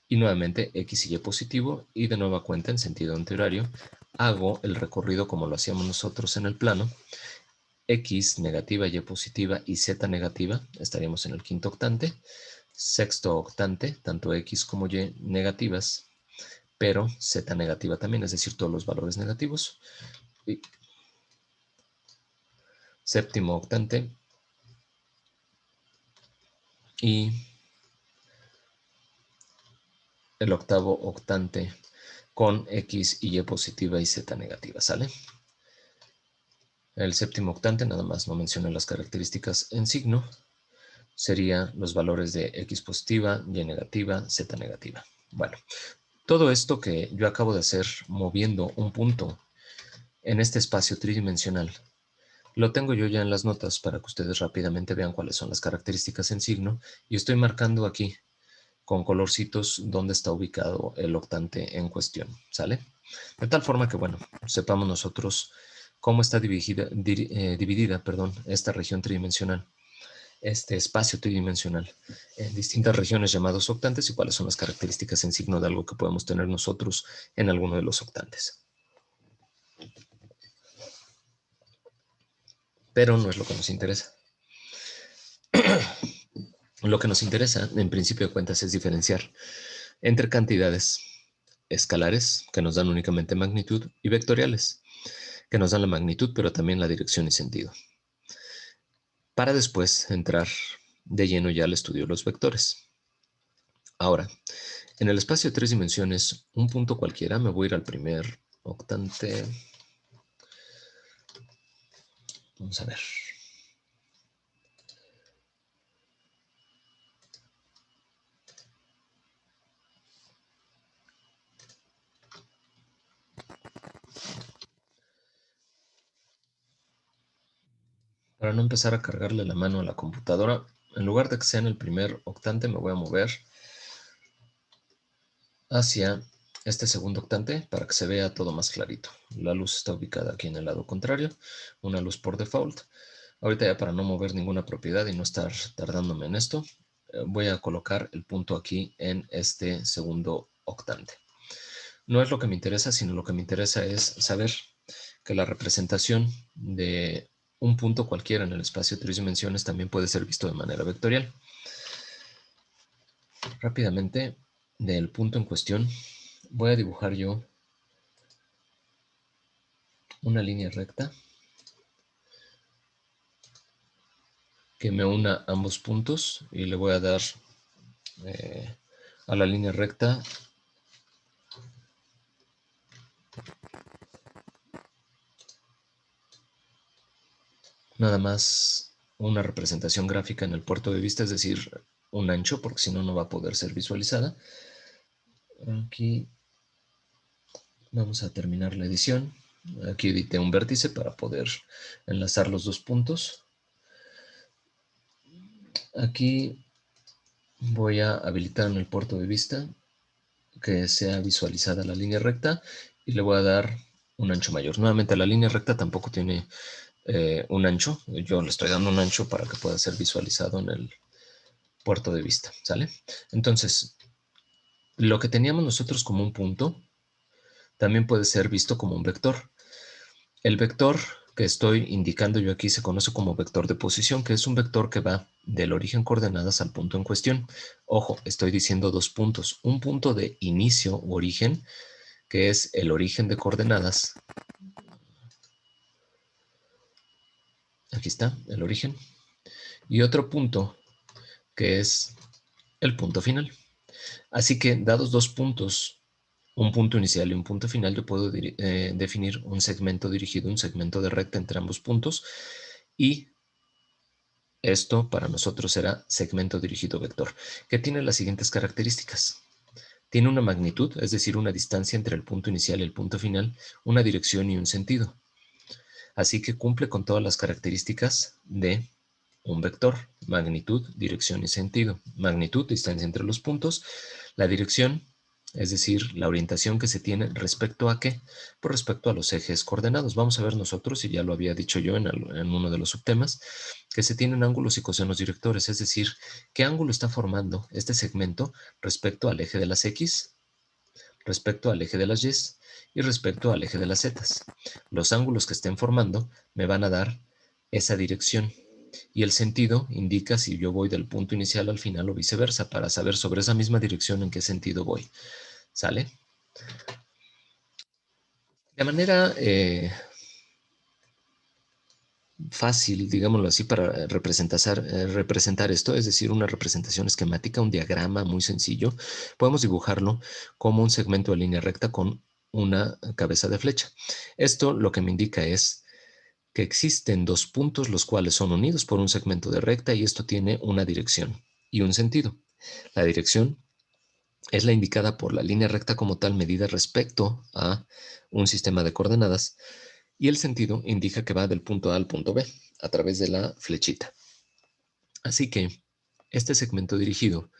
y nuevamente X y Y positivo y de nueva cuenta en sentido antihorario hago el recorrido como lo hacíamos nosotros en el plano. X negativa, Y positiva y Z negativa, estaríamos en el quinto octante. Sexto octante, tanto X como Y negativas, pero Z negativa también, es decir, todos los valores negativos. Y séptimo octante y el octavo octante con X y Y positiva y Z negativa, ¿sale? El séptimo octante, nada más no mencioné las características en signo, sería los valores de X positiva, Y negativa, Z negativa. Bueno, todo esto que yo acabo de hacer moviendo un punto en este espacio tridimensional, lo tengo yo ya en las notas para que ustedes rápidamente vean cuáles son las características en signo y estoy marcando aquí con colorcitos dónde está ubicado el octante en cuestión, ¿sale? De tal forma que, bueno, sepamos nosotros cómo está dividida, esta región tridimensional, este espacio tridimensional, en distintas regiones llamadas octantes y cuáles son las características en signo de algo que podemos tener nosotros en alguno de los octantes. Pero no es lo que nos interesa. Lo que nos interesa, en principio de cuentas, es diferenciar entre cantidades escalares, que nos dan únicamente magnitud, y vectoriales, que nos dan la magnitud, pero también la dirección y sentido, para después entrar de lleno ya al estudio de los vectores. Ahora, en el espacio de 3 dimensiones, un punto cualquiera, me voy a ir al primer octante. Vamos a ver. Para no empezar a cargarle la mano a la computadora, en lugar de que sea en el primer octante, me voy a mover hacia este segundo octante para que se vea todo más clarito. La luz está ubicada aquí en el lado contrario, una luz por default. Ahorita ya para no mover ninguna propiedad y no estar tardándome en esto, voy a colocar el punto aquí en este segundo octante. No es lo que me interesa, sino lo que me interesa es saber que la representación de un punto cualquiera en el espacio de 3 dimensiones también puede ser visto de manera vectorial. Rápidamente, del punto en cuestión, voy a dibujar yo una línea recta que me una ambos puntos y le voy a dar a la línea recta nada más una representación gráfica en el puerto de vista, es decir, un ancho, porque si no, no va a poder ser visualizada. Aquí vamos a terminar la edición. Aquí edité un vértice para poder enlazar los dos puntos. Aquí voy a habilitar en el puerto de vista que sea visualizada la línea recta y le voy a dar un ancho mayor. Nuevamente, la línea recta tampoco tiene un ancho. Yo le estoy dando un ancho para que pueda ser visualizado en el puerto de vista, ¿sale? Entonces, lo que teníamos nosotros como un punto también puede ser visto como un vector. El vector que estoy indicando yo aquí se conoce como vector de posición, que es un vector que va del origen coordenadas al punto en cuestión. Ojo, estoy diciendo dos puntos. Un punto de inicio o origen, que es el origen de coordenadas. Aquí está, el origen. Y otro punto, que es el punto final. Así que, dados dos puntos, un punto inicial y un punto final, yo puedo definir un segmento dirigido, un segmento de recta entre ambos puntos, y esto para nosotros será segmento dirigido vector, que tiene las siguientes características. Tiene una magnitud, es decir, una distancia entre el punto inicial y el punto final, una dirección y un sentido. Así que cumple con todas las características de un vector: magnitud, dirección y sentido. Magnitud, distancia entre los puntos. La dirección, es decir, la orientación que se tiene respecto a qué, por respecto a los ejes coordenados. Vamos a ver nosotros, y ya lo había dicho yo en uno de los subtemas, que se tienen ángulos y cosenos directores, es decir, qué ángulo está formando este segmento respecto al eje de las X, respecto al eje de las Y y respecto al eje de las Z. Los ángulos que estén formando me van a dar esa dirección. Y el sentido indica si yo voy del punto inicial al final o viceversa, para saber sobre esa misma dirección en qué sentido voy. ¿Sale? De manera fácil, digámoslo así, para representar esto, es decir, una representación esquemática, un diagrama muy sencillo, podemos dibujarlo como un segmento de línea recta con una cabeza de flecha. Esto lo que me indica es que existen dos puntos los cuales son unidos por un segmento de recta, y esto tiene una dirección y un sentido. La dirección es la indicada por la línea recta como tal, medida respecto a un sistema de coordenadas, y el sentido indica que va del punto A al punto B a través de la flechita. Así que este segmento dirigido,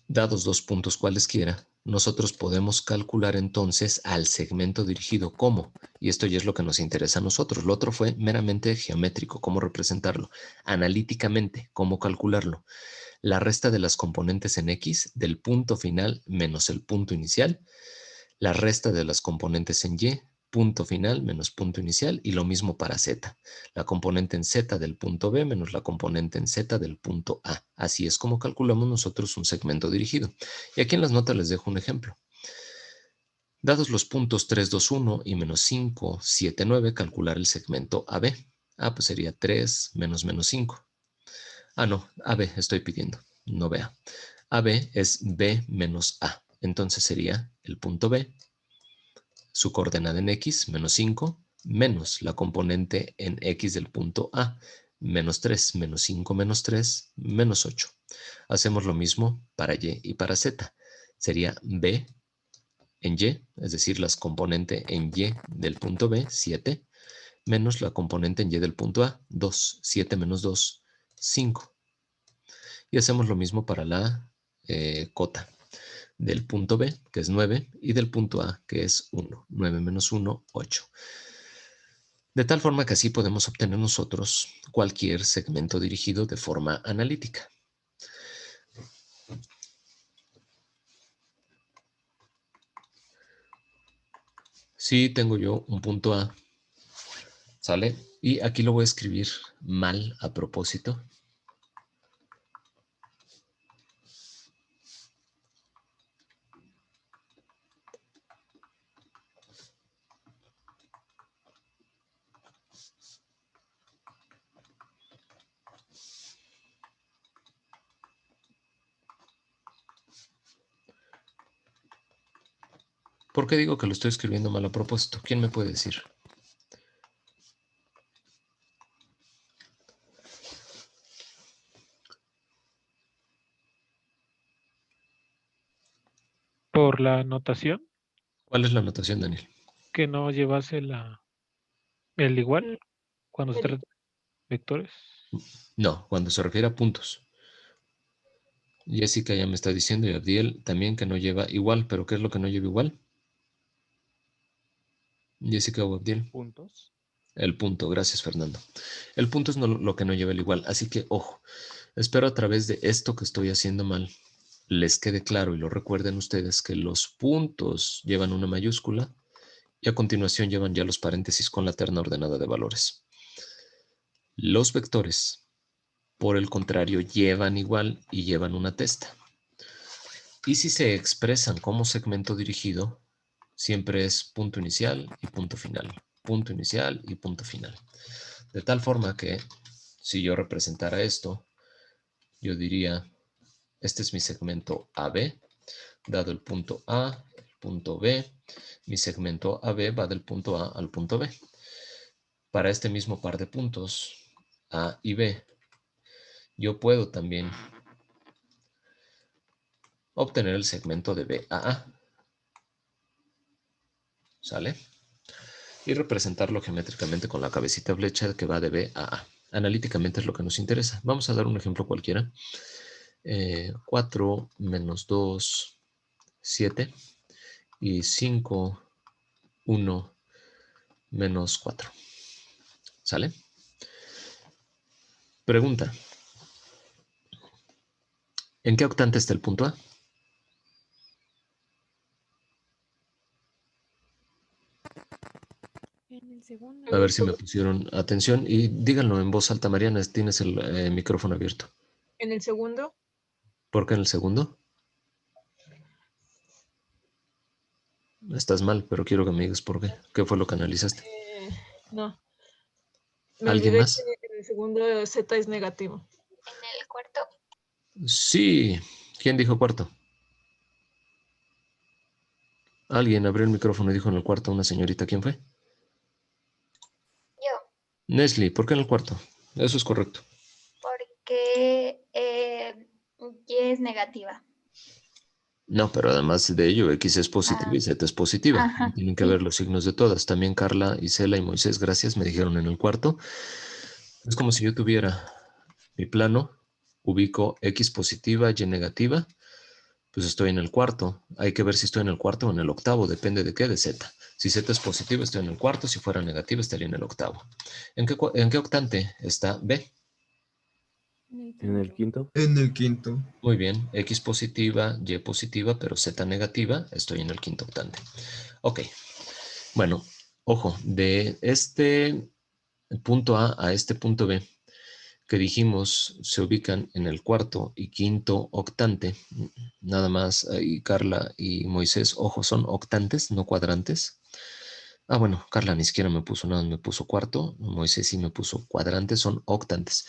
dados dos puntos cualesquiera, nosotros podemos calcular entonces al segmento dirigido como, y esto ya es lo que nos interesa a nosotros. Lo otro fue meramente geométrico, cómo representarlo; analíticamente, cómo calcularlo. La resta de las componentes en X del punto final menos el punto inicial, la resta de las componentes en Y, punto final menos punto inicial, y lo mismo para Z. La componente en Z del punto B menos la componente en Z del punto A. Así es como calculamos nosotros un segmento dirigido. Y aquí en las notas les dejo un ejemplo. Dados los puntos 3, 2, 1 y menos 5, 7, 9, calcular el segmento AB. Pues sería 3 menos menos 5. No, AB estoy pidiendo, no BA. AB es B menos A. Entonces sería el punto B, su coordenada en X, menos 5, menos la componente en X del punto A, menos 3, menos 5, menos 3, menos 8. Hacemos lo mismo para Y y para Z. Sería B en Y, es decir, las componentes en Y del punto B, 7, menos la componente en y del punto A, 2. 7 menos 2, 5. Y hacemos lo mismo para la cota del punto B, que es 9, y del punto A, que es 1. 9 menos 1, 8. De tal forma que así podemos obtener nosotros cualquier segmento dirigido de forma analítica. Si tengo yo un punto A, ¿sale? Y aquí lo voy a escribir mal a propósito. ¿Por qué digo que lo estoy escribiendo mal a propósito? ¿Quién me puede decir? Por la notación, ¿Cuál es la notación, Daniel? que no llevase el igual cuando se El- trata de vectores. No, cuando se refiere a puntos. Jessica ya me está diciendo y Abdiel también que no lleva igual, pero ¿qué es lo que no lleva igual? Jessica o Abdiel. Puntos. El punto, gracias Fernando. El punto es lo que no lleva el igual, así que ojo, espero a través de esto que estoy haciendo mal les quede claro y lo recuerden ustedes que los puntos llevan una mayúscula y a continuación llevan ya los paréntesis con la terna ordenada de valores. Los vectores, por el contrario, llevan igual y llevan una testa. Y si se expresan como segmento dirigido, siempre es punto inicial y punto final. Punto inicial y punto final. De tal forma que si yo representara esto, yo diría, este es mi segmento AB, dado el punto A, el punto B, mi segmento AB va del punto A al punto B. Para este mismo par de puntos, A y B, yo puedo también obtener el segmento de B a A. ¿Sale? Y representarlo geométricamente con la cabecita flecha que va de B a A. Analíticamente es lo que nos interesa. Vamos a dar un ejemplo cualquiera. 4 menos 2, 7. Y 5, 1, menos 4. ¿Sale? Pregunta. ¿En qué octante está el punto A? En el segundo. A ver si me pusieron atención. Y díganlo en voz alta, Mariana, tienes el micrófono abierto. En el segundo, ¿Por qué en el segundo? Estás mal, pero quiero que me digas por qué. ¿Qué fue lo que analizaste? no, me ¿Alguien olvidé que más? en el segundo Z es negativo. En el cuarto. Sí. ¿Quién dijo cuarto? Alguien abrió el micrófono y dijo en el cuarto una señorita. ¿Quién fue? Yo. Nestle. ¿Por qué en el cuarto? Eso es correcto. Porque Y es negativa. No, pero además de ello, X es positiva y Z es positiva. Ajá, Tienen que sí. ver los signos de todas. También Carla, Isela y Moisés, gracias, me dijeron en el cuarto. Es como si yo tuviera mi plano, ubico X positiva, Y negativa, pues estoy en el cuarto. Hay que ver si estoy en el cuarto o en el octavo, depende de qué, de Z. Si Z es positiva, estoy en el cuarto. Si fuera negativa, estaría en el octavo. ¿En qué octante está B? En el quinto. En el quinto. Muy bien, X positiva, Y positiva, pero Z negativa, estoy en el quinto octante. Ok, bueno, ojo, de este punto A este punto B, que dijimos se ubican en el cuarto y quinto octante, nada más, y Carla y Moisés, ojo, son octantes, no cuadrantes. Ah, bueno, Carla ni siquiera me puso nada, me puso cuarto, Moisés sí me puso cuadrantes, son octantes.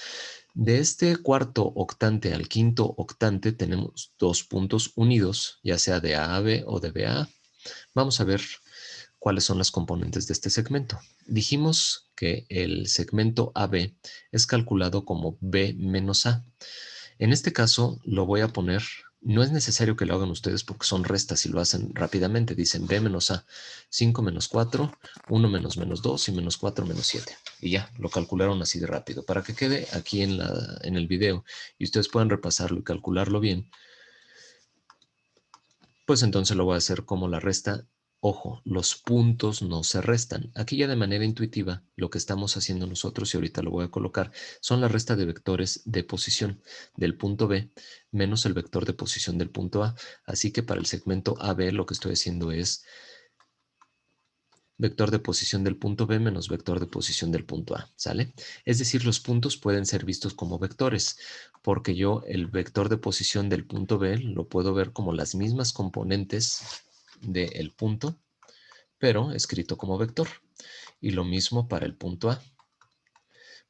De este cuarto octante al quinto octante tenemos dos puntos unidos, ya sea de A a B o de B a A. Vamos a ver cuáles son las componentes de este segmento. Dijimos que el segmento AB es calculado como B menos A. En este caso lo voy a poner No es necesario que lo hagan ustedes porque son restas y lo hacen rápidamente. Dicen b menos a, 5 menos 4, 1 menos menos 2 y menos 4 menos 7. Y ya, lo calcularon así de rápido. Para que quede aquí en el video y ustedes puedan repasarlo y calcularlo bien, pues entonces lo voy a hacer como la resta. Ojo, los puntos no se restan. Aquí ya de manera intuitiva lo que estamos haciendo nosotros, y ahorita lo voy a colocar, son la resta de vectores de posición del punto B menos el vector de posición del punto A. Así que para el segmento AB lo que estoy haciendo es vector de posición del punto B menos vector de posición del punto A, ¿sale? Es decir, los puntos pueden ser vistos como vectores, porque yo el vector de posición del punto B lo puedo ver como las mismas componentes del punto, pero escrito como vector. Y lo mismo para el punto A.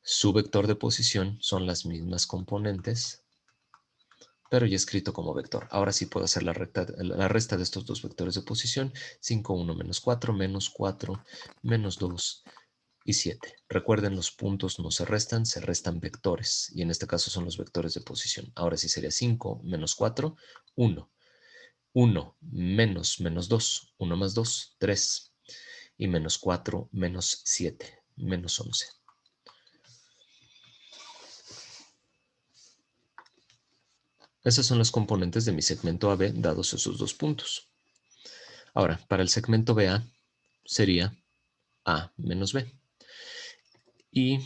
Su vector de posición son las mismas componentes, pero ya escrito como vector. Ahora sí puedo hacer la resta de estos dos vectores de posición. 5, 1, menos 4, menos 4, menos 2 y 7. Recuerden, los puntos no se restan vectores. Y en este caso son los vectores de posición. Ahora sí sería 5 menos 4, 1. 1 menos menos 2, 1 más 2, 3. Y menos 4 menos 7, menos 11. Esas son las componentes de mi segmento AB dados esos dos puntos. Ahora, para el segmento BA sería A menos B. Y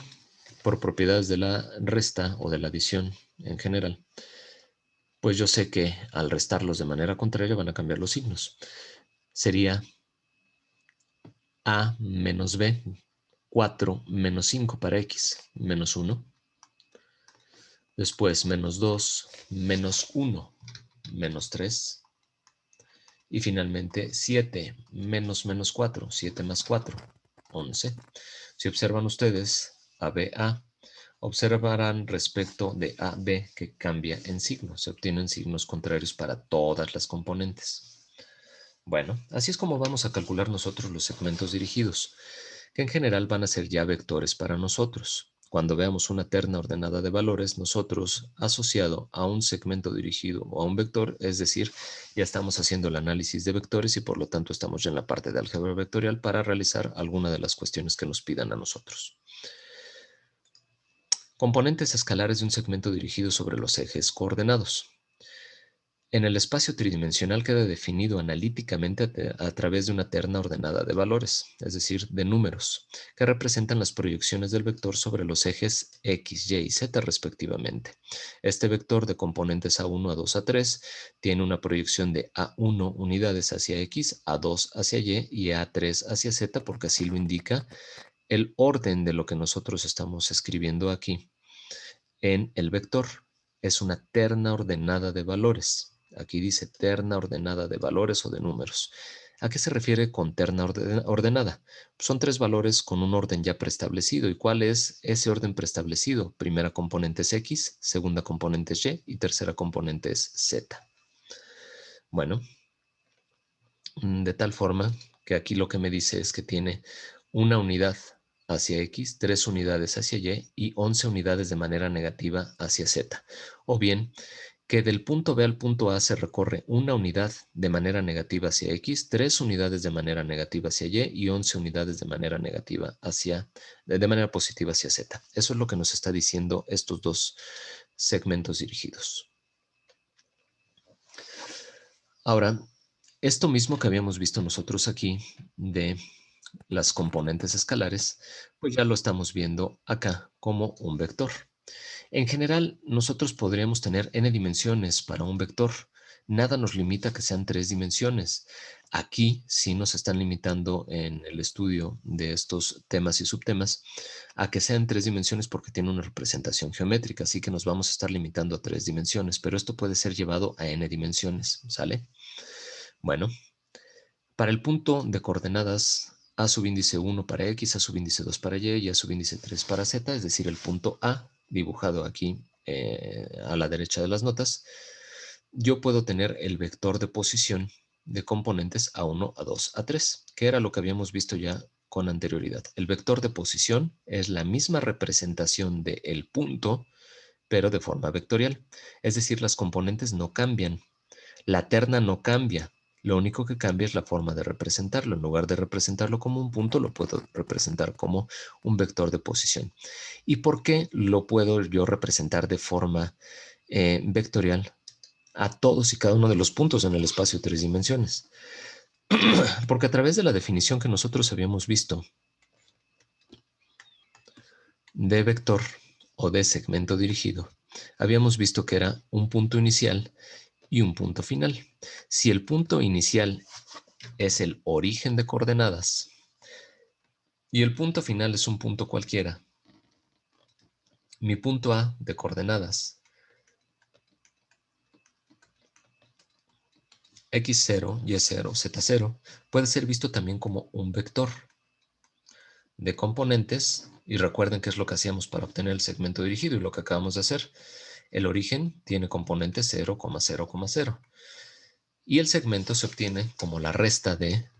por propiedades de la resta o de la adición en general, pues yo sé que al restarlos de manera contraria van a cambiar los signos. Sería A menos B, 4 menos 5 para X, menos 1. Después menos 2, menos 1, menos 3. Y finalmente 7 menos menos 4, 7 más 4, 11. Si observan ustedes ABA, observarán respecto de AB que cambia en signo. Se obtienen signos contrarios para todas las componentes. Bueno, así es como vamos a calcular nosotros los segmentos dirigidos, que en general van a ser ya vectores para nosotros. Cuando veamos una terna ordenada de valores, nosotros asociado a un segmento dirigido o a un vector, es decir, ya estamos haciendo el análisis de vectores y por lo tanto estamos ya en la parte de álgebra vectorial para realizar alguna de las cuestiones que nos pidan a nosotros. Componentes escalares de un segmento dirigido sobre los ejes coordenados. En el espacio tridimensional queda definido analíticamente a través de una terna ordenada de valores, es decir, de números, que representan las proyecciones del vector sobre los ejes X, Y y Z respectivamente. Este vector de componentes A1, A2, A3 tiene una proyección de A1 unidades hacia X, A2 hacia Y y A3 hacia Z, porque así lo indica el orden de lo que nosotros estamos escribiendo aquí en el vector. Es una terna ordenada de valores. Aquí dice terna ordenada de valores o de números. ¿A qué se refiere con terna ordenada? Son tres valores con un orden ya preestablecido. ¿Y cuál es ese orden preestablecido? Primera componente es X, segunda componente es Y y tercera componente es Z. Bueno, de tal forma que aquí lo que me dice es que tiene una unidad hacia X, 3 unidades hacia Y 11 unidades de manera negativa hacia Z. O bien, que del punto B al punto A se recorre una unidad de manera negativa hacia X, 3 unidades de manera negativa hacia Y 11 unidades de manera negativa de manera positiva hacia Z. Eso es lo que nos está diciendo estos dos segmentos dirigidos. Ahora, esto mismo que habíamos visto nosotros aquí de las componentes escalares, pues ya lo estamos viendo acá como un vector. En general, nosotros podríamos tener n dimensiones para un vector. Nada nos limita a que sean 3 dimensiones. Aquí sí nos están limitando en el estudio de estos temas y subtemas a que sean 3 dimensiones porque tiene una representación geométrica, así que nos vamos a estar limitando a 3 dimensiones, pero esto puede ser llevado a n dimensiones, ¿sale? Bueno, para el punto de coordenadas A subíndice 1 para X, A subíndice 2 para Y A subíndice 3 para Z, es decir, el punto A dibujado aquí a la derecha de las notas, yo puedo tener el vector de posición de componentes A1, A2, A3, que era lo que habíamos visto ya con anterioridad. El vector de posición es la misma representación del punto, pero de forma vectorial. Es decir, las componentes no cambian, La terna no cambia. Lo único que cambia es la forma de representarlo. En lugar de representarlo como un punto, lo puedo representar como un vector de posición. ¿Y por qué lo puedo yo representar de forma vectorial a todos y cada uno de los puntos en el espacio de 3 dimensiones? Porque a través de la definición que nosotros habíamos visto de vector o de segmento dirigido, habíamos visto que era un punto inicial y un punto final. Si el punto inicial es el origen de coordenadas y el punto final es un punto cualquiera, mi punto A de coordenadas x0, y0, z0 puede ser visto también como un vector de componentes, y recuerden qué es lo que hacíamos para obtener el segmento dirigido y lo que acabamos de hacer. El origen tiene componente 0, 0, 0. Y el segmento se obtiene como la resta de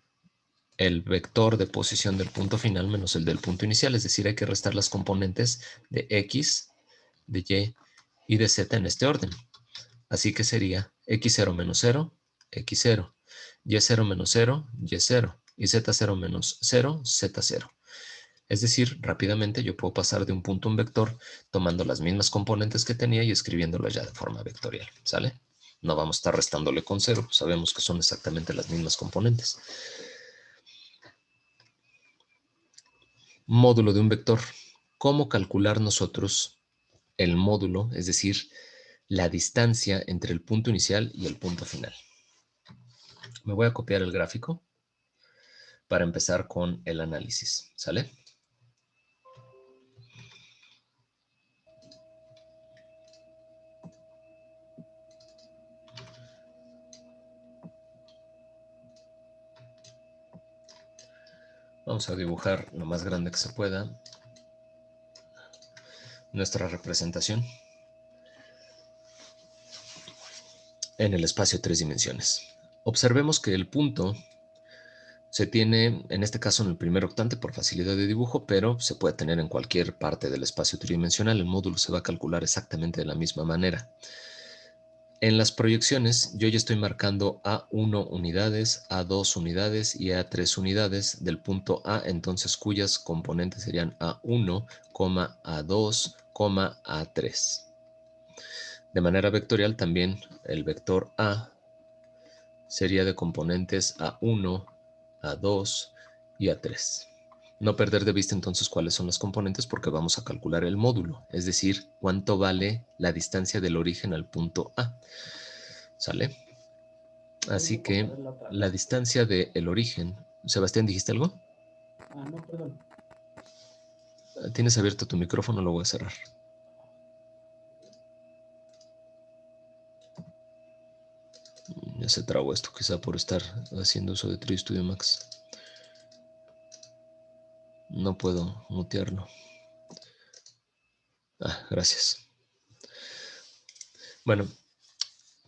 el vector de posición del punto final menos el del punto inicial. Es decir, hay que restar las componentes de x, de y y de z en este orden. Así que sería x0 menos 0, x0, y0 menos 0, y0, y z0 menos 0, z0. Es decir, rápidamente yo puedo pasar de un punto a un vector tomando las mismas componentes que tenía y escribiéndolo ya de forma vectorial, ¿sale? No vamos a estar restándole con 0, pues sabemos que son exactamente las mismas componentes. Módulo de un vector. ¿Cómo calcular nosotros el módulo, es decir, la distancia entre el punto inicial y el punto final? Me voy a copiar el gráfico para empezar con el análisis, ¿sale? Vamos a dibujar lo más grande que se pueda nuestra representación en el espacio de 3 dimensiones. Observemos que el punto se tiene, en este caso en el primer octante por facilidad de dibujo, pero se puede tener en cualquier parte del espacio tridimensional. El módulo se va a calcular exactamente de la misma manera. En las proyecciones yo ya estoy marcando A1 unidades, A2 unidades y A3 unidades del punto A, entonces cuyas componentes serían A1, A2, A3. De manera vectorial también el vector A sería de componentes A1, A2 y A3. No perder de vista entonces cuáles son las componentes porque vamos a calcular el módulo, es decir, cuánto vale la distancia del origen al punto A. ¿Sale? Así que la distancia del origen... Sebastián, ¿dijiste algo? Ah, no, perdón. Tienes abierto tu micrófono, lo voy a cerrar. Ya se trabó esto, quizá por estar haciendo uso de 3D Studio Max. No puedo mutearlo. Ah, gracias. Bueno,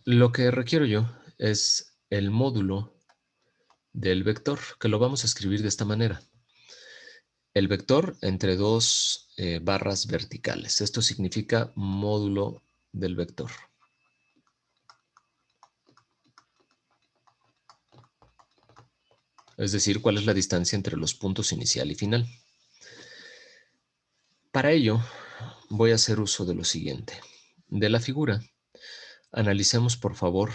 lo que requiero yo es el módulo del vector, que lo vamos a escribir de esta manera. El vector entre dos barras verticales. Esto significa módulo del vector. Es decir, cuál es la distancia entre los puntos inicial y final. Para ello, voy a hacer uso de lo siguiente. De la figura, analicemos por favor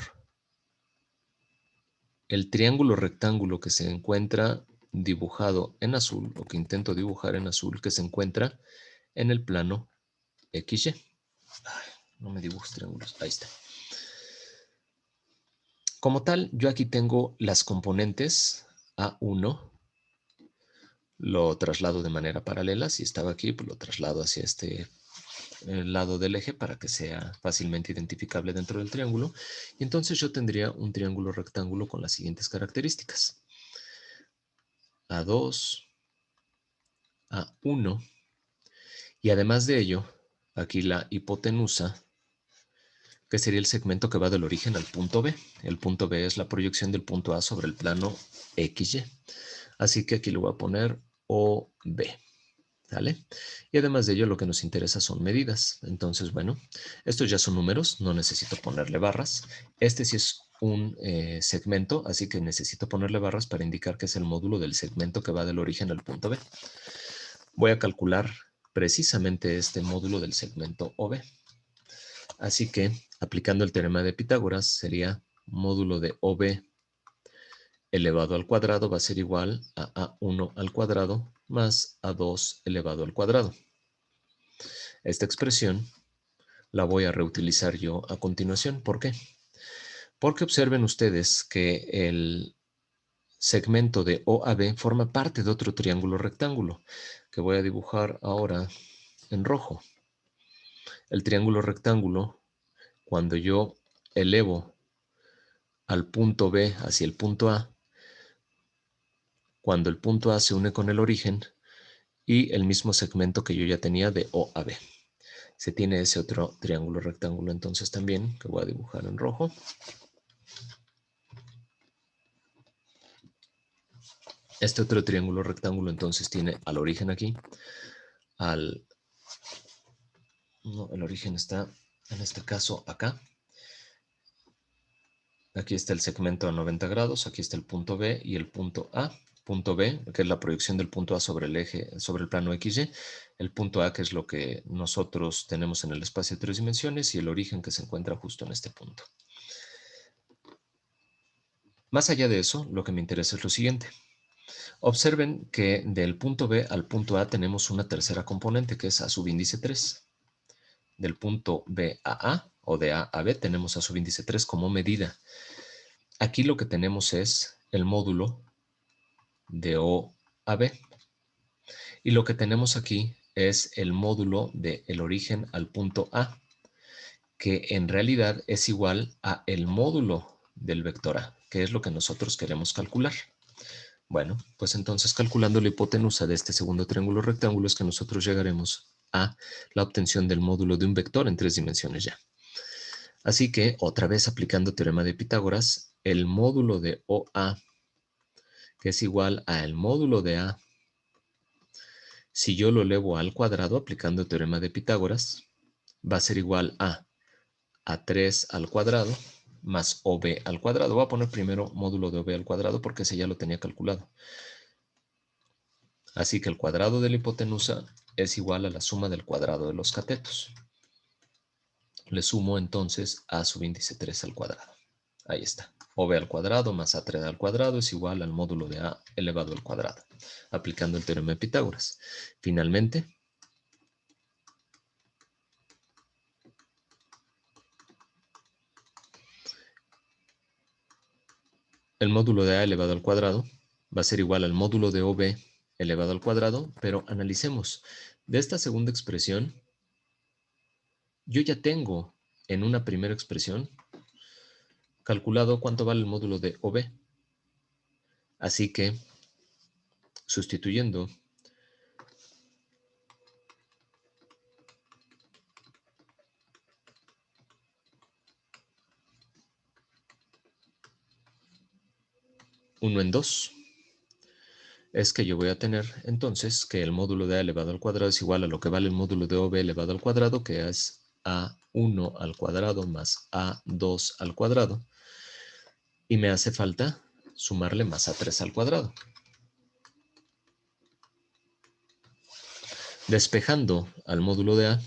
el triángulo rectángulo que se encuentra dibujado en azul, o que intento dibujar en azul, que se encuentra en el plano XY. Ay, no me dibujes triángulos, ahí está. Como tal, yo aquí tengo las componentes A1, lo traslado de manera paralela. Si estaba aquí, pues lo traslado hacia este lado del eje para que sea fácilmente identificable dentro del triángulo. Y entonces yo tendría un triángulo rectángulo con las siguientes características. A2, A1, y además de ello, aquí la hipotenusa, que sería el segmento que va del origen al punto B. El punto B es la proyección del punto A sobre el plano XY. Así que aquí le voy a poner OB. ¿Vale? Y además de ello, lo que nos interesa son medidas. Entonces, bueno, estos ya son números, no necesito ponerle barras. Este sí es un segmento, así que necesito ponerle barras para indicar que es el módulo del segmento que va del origen al punto B. Voy a calcular precisamente este módulo del segmento OB. Así que, aplicando el teorema de Pitágoras, sería módulo de OB elevado al cuadrado va a ser igual a A1 al cuadrado más A2 elevado al cuadrado. Esta expresión la voy a reutilizar yo a continuación. ¿Por qué? Porque observen ustedes que el segmento de OAB forma parte de otro triángulo rectángulo que voy a dibujar ahora en rojo. El triángulo rectángulo, cuando yo elevo al punto B hacia el punto A, cuando el punto A se une con el origen y el mismo segmento que yo ya tenía de OAB. Se tiene ese otro triángulo rectángulo entonces también, que voy a dibujar en rojo. Este otro triángulo rectángulo entonces tiene al origen aquí, no, el origen está en este caso acá. Aquí está el segmento a 90 grados, aquí está el punto B y el punto A. Punto B, que es la proyección del punto A sobre el eje, sobre el plano XY. El punto A, que es lo que nosotros tenemos en el espacio de 3 dimensiones, y el origen que se encuentra justo en este punto. Más allá de eso, lo que me interesa es lo siguiente. Observen que del punto B al punto A tenemos una tercera componente, que es A subíndice 3. Del punto B a A, o de A a B, tenemos A subíndice 3 como medida. Aquí lo que tenemos es el módulo de O a B. Y lo que tenemos aquí es el módulo del origen al punto A, que en realidad es igual a el módulo del vector A, que es lo que nosotros queremos calcular. Bueno, pues entonces calculando la hipotenusa de este segundo triángulo rectángulo es que nosotros llegaremos a la obtención del módulo de un vector en 3 dimensiones ya. Así que, otra vez aplicando teorema de Pitágoras, el módulo de OA, que es igual al módulo de A, si yo lo elevo al cuadrado aplicando teorema de Pitágoras, va a ser igual a A3 al cuadrado más OB al cuadrado. Voy a poner primero módulo de OB al cuadrado porque ese ya lo tenía calculado. Así que el cuadrado de la hipotenusa es igual a la suma del cuadrado de los catetos. Le sumo entonces A subíndice 3 al cuadrado. Ahí está. OB al cuadrado más A3 al cuadrado es igual al módulo de A elevado al cuadrado, aplicando el teorema de Pitágoras. Finalmente, el módulo de A elevado al cuadrado va a ser igual al módulo de OB elevado al cuadrado, pero analicemos. De esta segunda expresión, yo ya tengo en una primera expresión calculado cuánto vale el módulo de OB. Así que, sustituyendo uno en 2, es que yo voy a tener entonces que el módulo de A elevado al cuadrado es igual a lo que vale el módulo de OB elevado al cuadrado, que es A1 al cuadrado más A2 al cuadrado. Y me hace falta sumarle más A3 al cuadrado. Despejando al módulo de A,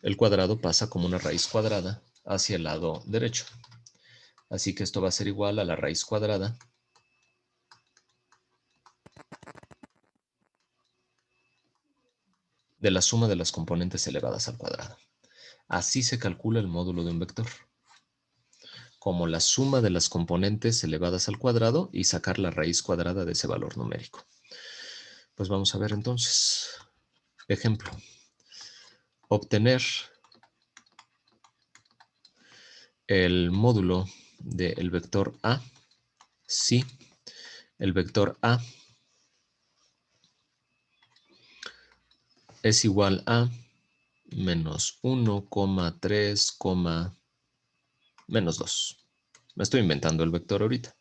el cuadrado pasa como una raíz cuadrada hacia el lado derecho. Así que esto va a ser igual a la raíz cuadrada de la suma de las componentes elevadas al cuadrado. Así se calcula el módulo de un vector, como la suma de las componentes elevadas al cuadrado y sacar la raíz cuadrada de ese valor numérico. Pues vamos a ver entonces. Ejemplo. Obtener el módulo del vector A si el vector A es igual a menos 1,3, menos 2. Me estoy inventando el vector ahorita.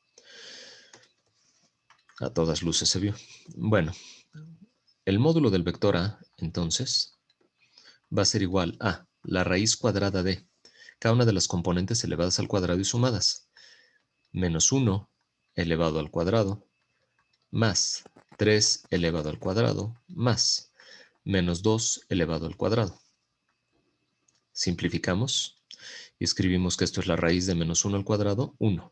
A todas luces se vio. Bueno, el módulo del vector A, entonces, va a ser igual a la raíz cuadrada de, cada una de las componentes elevadas al cuadrado y sumadas. Menos 1 elevado al cuadrado, más 3 elevado al cuadrado, más menos 2 elevado al cuadrado. Simplificamos y escribimos que esto es la raíz de menos 1 al cuadrado, 1,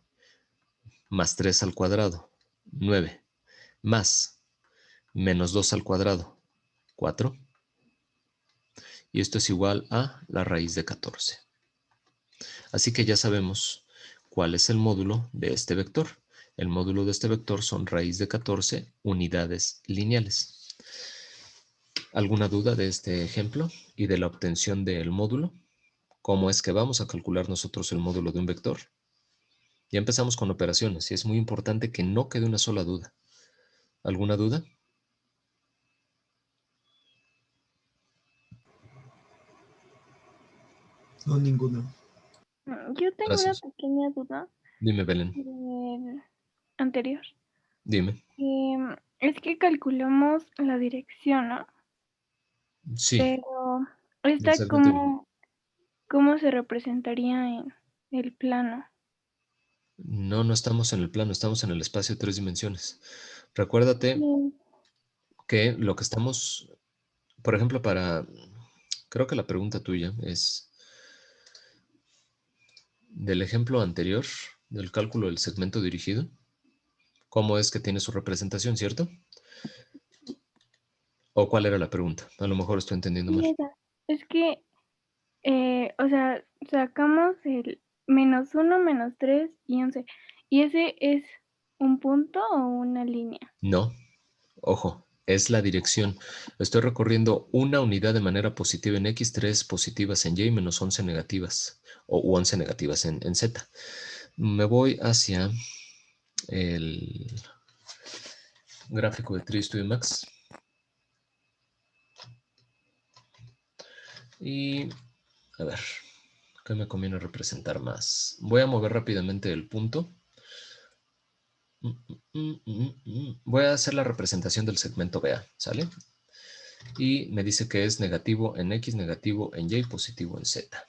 más 3 al cuadrado, 9, más menos 2 al cuadrado, 4, y esto es igual a la raíz de 14. Así que ya sabemos cuál es el módulo de este vector. El módulo de este vector son raíz de 14 unidades lineales. ¿Alguna duda de este ejemplo y de la obtención del módulo? ¿Cómo es que vamos a calcular nosotros el módulo de un vector? Ya empezamos con operaciones y es muy importante que no quede una sola duda. ¿Alguna duda? No, ninguna. Yo tengo una Gracias. pequeña duda Dime, Belén. del anterior. Dime. Es que calculamos la dirección, ¿no? Sí, Pero esta del segmento dirigido. ¿cómo se representaría en el plano? No, no estamos en el plano, estamos en el espacio de 3 dimensiones. Recuérdate Sí. que lo que estamos, por ejemplo, creo que la pregunta tuya es del ejemplo anterior, del cálculo del segmento dirigido, ¿cómo es que tiene su representación, cierto? ¿O cuál era la pregunta? A lo mejor estoy entendiendo Sí, mal. esa. Es que, o sea, sacamos el menos 1, menos 3 y 11. ¿Y ese es un punto o una línea? No, ojo, es la dirección. Estoy recorriendo una unidad de manera positiva en X, 3 positivas en Y, menos 11 negativas, o 11 negativas en Z. Me voy hacia el gráfico de 3 Studio Max. Y, a ver, ¿qué me conviene representar más? Voy a mover rápidamente el punto. Voy a hacer la representación del segmento BA, ¿sale? Y me dice que es negativo en X, negativo en Y, positivo en Z.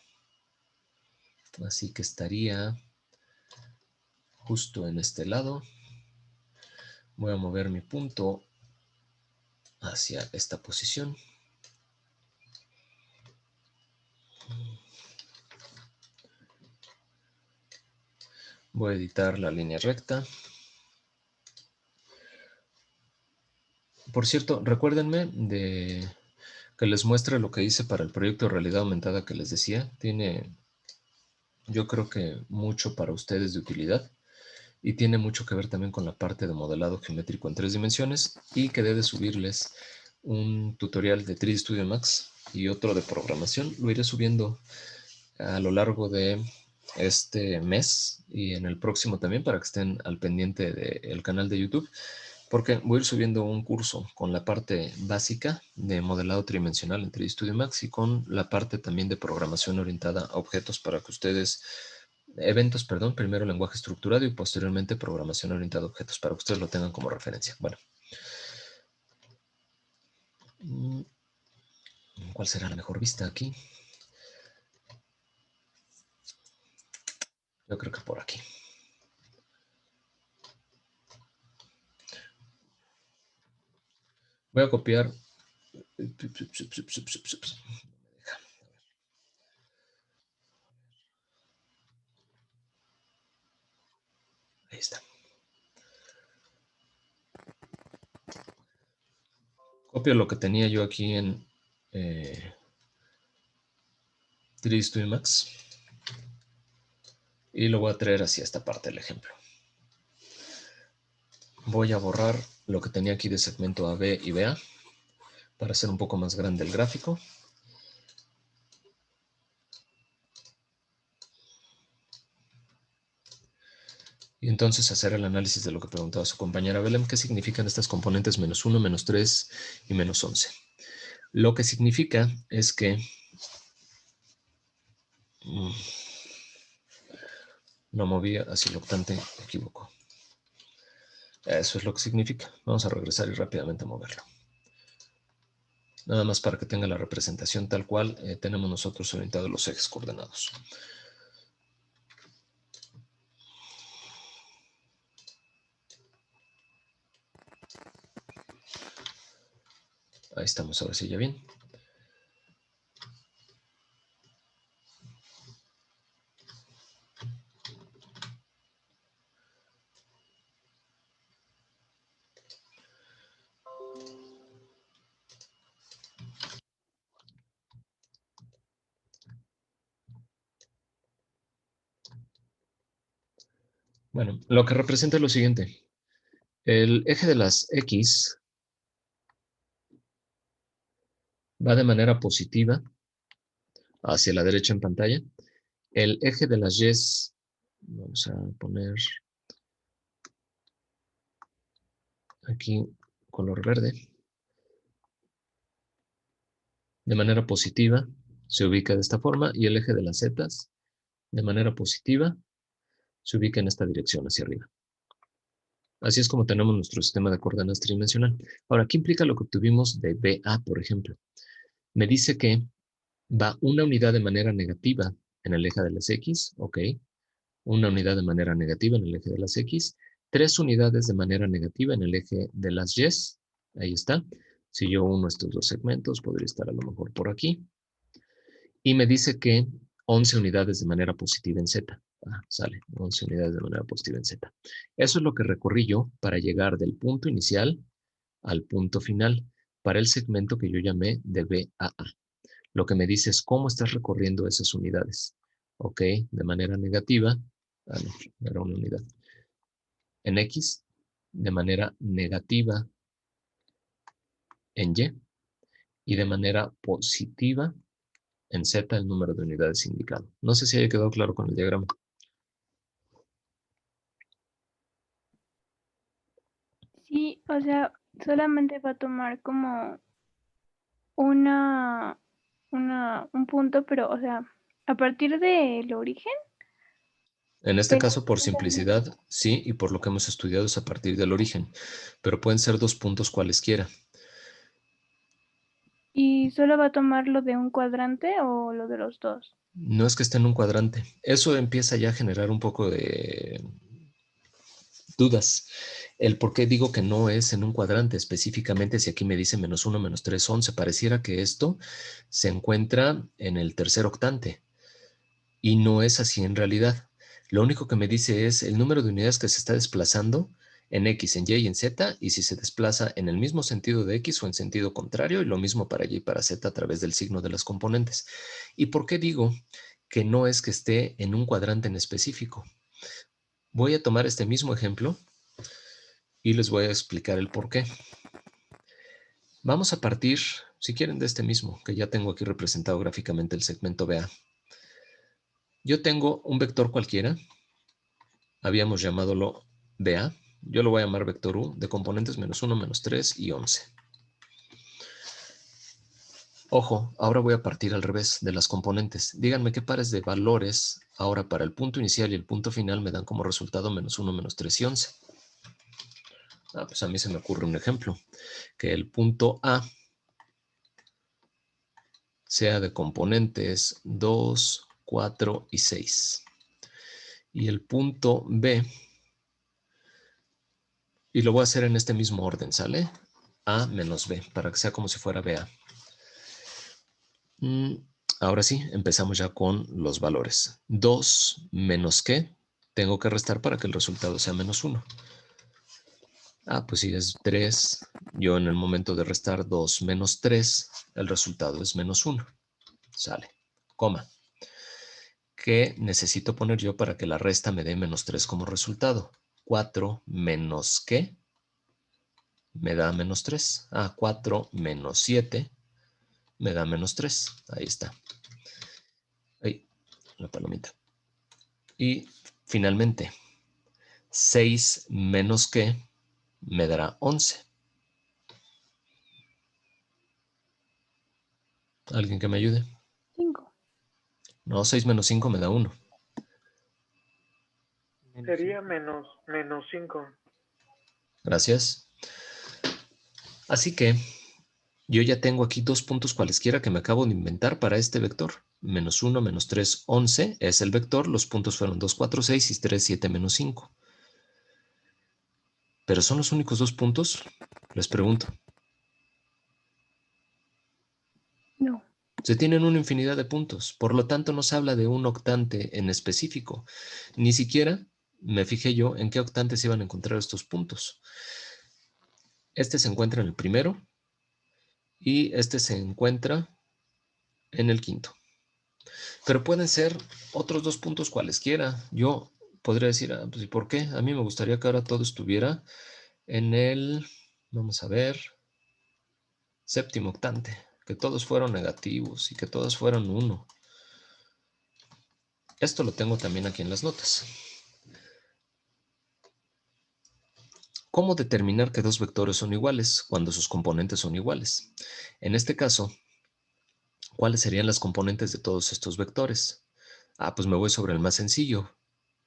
Así que estaría justo en este lado. Voy a mover mi punto hacia esta posición. Voy a editar la línea recta. Por cierto, recuérdenme de que les muestre lo que hice para el proyecto de realidad aumentada que les decía. Tiene, yo creo que mucho para ustedes de utilidad y tiene mucho que ver también con la parte de modelado geométrico en 3 dimensiones y quedé de subirles un tutorial de 3D Studio Max y otro de programación. Lo iré subiendo a lo largo de este mes y en el próximo también para que estén al pendiente del canal de YouTube, porque voy a ir subiendo un curso con la parte básica de modelado tridimensional en 3D Studio Max y con la parte también de programación orientada a objetos para que ustedes, eventos, perdón, primero lenguaje estructurado y posteriormente programación orientada a objetos para que ustedes lo tengan como referencia. Bueno, ¿cuál será la mejor vista aquí? Yo creo que por aquí. Voy a copiar. Ahí está. Copio lo que tenía yo aquí en 3D Studio Max y lo voy a traer hacia esta parte del ejemplo. Voy a borrar lo que tenía aquí de segmento AB y BA para hacer un poco más grande el gráfico. Y entonces hacer el análisis de lo que preguntaba su compañera Belém, ¿qué significan estas componentes menos 1, menos 3 y menos 11? Lo que significa es que lo moví hacia el octante, me equivoco. Eso es lo que significa. Vamos a regresar y rápidamente moverlo. Nada más para que tenga la representación tal cual tenemos nosotros orientados los ejes coordenados. Ahí estamos, ahora sí ya bien. Bueno, lo que representa es lo siguiente. El eje de las X va de manera positiva hacia la derecha en pantalla. El eje de las Y, vamos a poner aquí color verde, de manera positiva se ubica de esta forma y el eje de las Z de manera positiva se ubica en esta dirección hacia arriba. Así es como tenemos nuestro sistema de coordenadas tridimensional. Ahora, ¿qué implica lo que obtuvimos de BA, por ejemplo? Me dice que va una unidad de manera negativa en el eje de las X, ok. Una unidad de manera negativa en el eje de las X. 3 unidades de manera negativa en el eje de las Y. Ahí está. Si yo uno estos dos segmentos, podría estar a lo mejor por aquí. Y me dice que 11 unidades de manera positiva en Z. Sale, 11 unidades de manera positiva en Z. Eso es lo que recorrí yo para llegar del punto inicial al punto final para el segmento que yo llamé de BAA. Lo que me dice es cómo estás recorriendo esas unidades. Ok, de manera negativa. No, era una unidad. En X, de manera negativa en y de manera positiva en Z el número de unidades indicado. No sé si haya quedado claro con el diagrama. Sí, o sea, solamente va a tomar como un punto, pero, o sea, a partir del origen. En este Pero caso, por simplicidad, sí, y por lo que hemos estudiado es a partir del origen, pero pueden ser 2 puntos cualesquiera. ¿Y solo va a tomar lo de un cuadrante o lo de los dos? No es que esté en un cuadrante. Eso empieza ya a generar un poco de dudas. El por qué digo que no es en un cuadrante, específicamente si aquí me dice -1, -3, 11, pareciera que esto se encuentra en el tercer octante y no es así en realidad. Lo único que me dice es el número de unidades que se está desplazando en X, en Y y en Z, y si se desplaza en el mismo sentido de X o en sentido contrario, y lo mismo para Y y para Z a través del signo de las componentes. ¿Y por qué digo que no es que esté en un cuadrante en específico? Voy a tomar este mismo ejemplo y les voy a explicar el por qué. Vamos a partir, si quieren, de este mismo, que ya tengo aquí representado gráficamente el segmento BA. Yo tengo un vector cualquiera, habíamos llamadolo BA, yo lo voy a llamar vector U, de componentes -1, -3 y 11. Ojo, ahora voy a partir al revés de las componentes. Díganme qué pares de valores ahora para el punto inicial y el punto final me dan como resultado -1, -3 y 11. Pues a mí se me ocurre un ejemplo, que el punto A sea de componentes 2, 4 y 6. Y el punto B, y lo voy a hacer en este mismo orden, ¿sale? A menos B, para que sea como si fuera BA. Ahora sí, empezamos ya con los valores. 2 menos ¿qué? Tengo que restar para que el resultado sea -1. Pues si es 3, yo en el momento de restar 2 menos 3, el resultado es -1. Sale, coma. ¿Qué necesito poner yo para que la resta me dé -3 como resultado? 4 menos ¿qué? Me da -3. 4 menos 7 me da -3. Ahí está. Ahí, la palomita. Y finalmente, 6 menos ¿qué? Me dará 11. ¿Alguien que me ayude? 5. No, 6 menos 5 me da 1. Sería menos 5. Gracias. Así que yo ya tengo aquí 2 puntos cualesquiera que me acabo de inventar para este vector. -1, -3, 11 es el vector. Los puntos fueron 2, 4, 6 y 3, 7, -5. ¿Pero son los únicos 2 puntos? Les pregunto. Se tienen una infinidad de puntos. Por lo tanto, no se habla de un octante en específico. Ni siquiera me fijé yo en qué octante se iban a encontrar estos puntos. Este se encuentra en el primero y este se encuentra en el quinto. Pero pueden ser otros dos puntos cualesquiera. Yo podría decir, pues, ¿y por qué? A mí me gustaría que ahora todo estuviera en el, vamos a ver, séptimo octante. Que todos fueron negativos y que todos fueron 1. Esto lo tengo también aquí en las notas. ¿Cómo determinar que dos vectores son iguales cuando sus componentes son iguales? En este caso, ¿cuáles serían las componentes de todos estos vectores? Pues me voy sobre el más sencillo,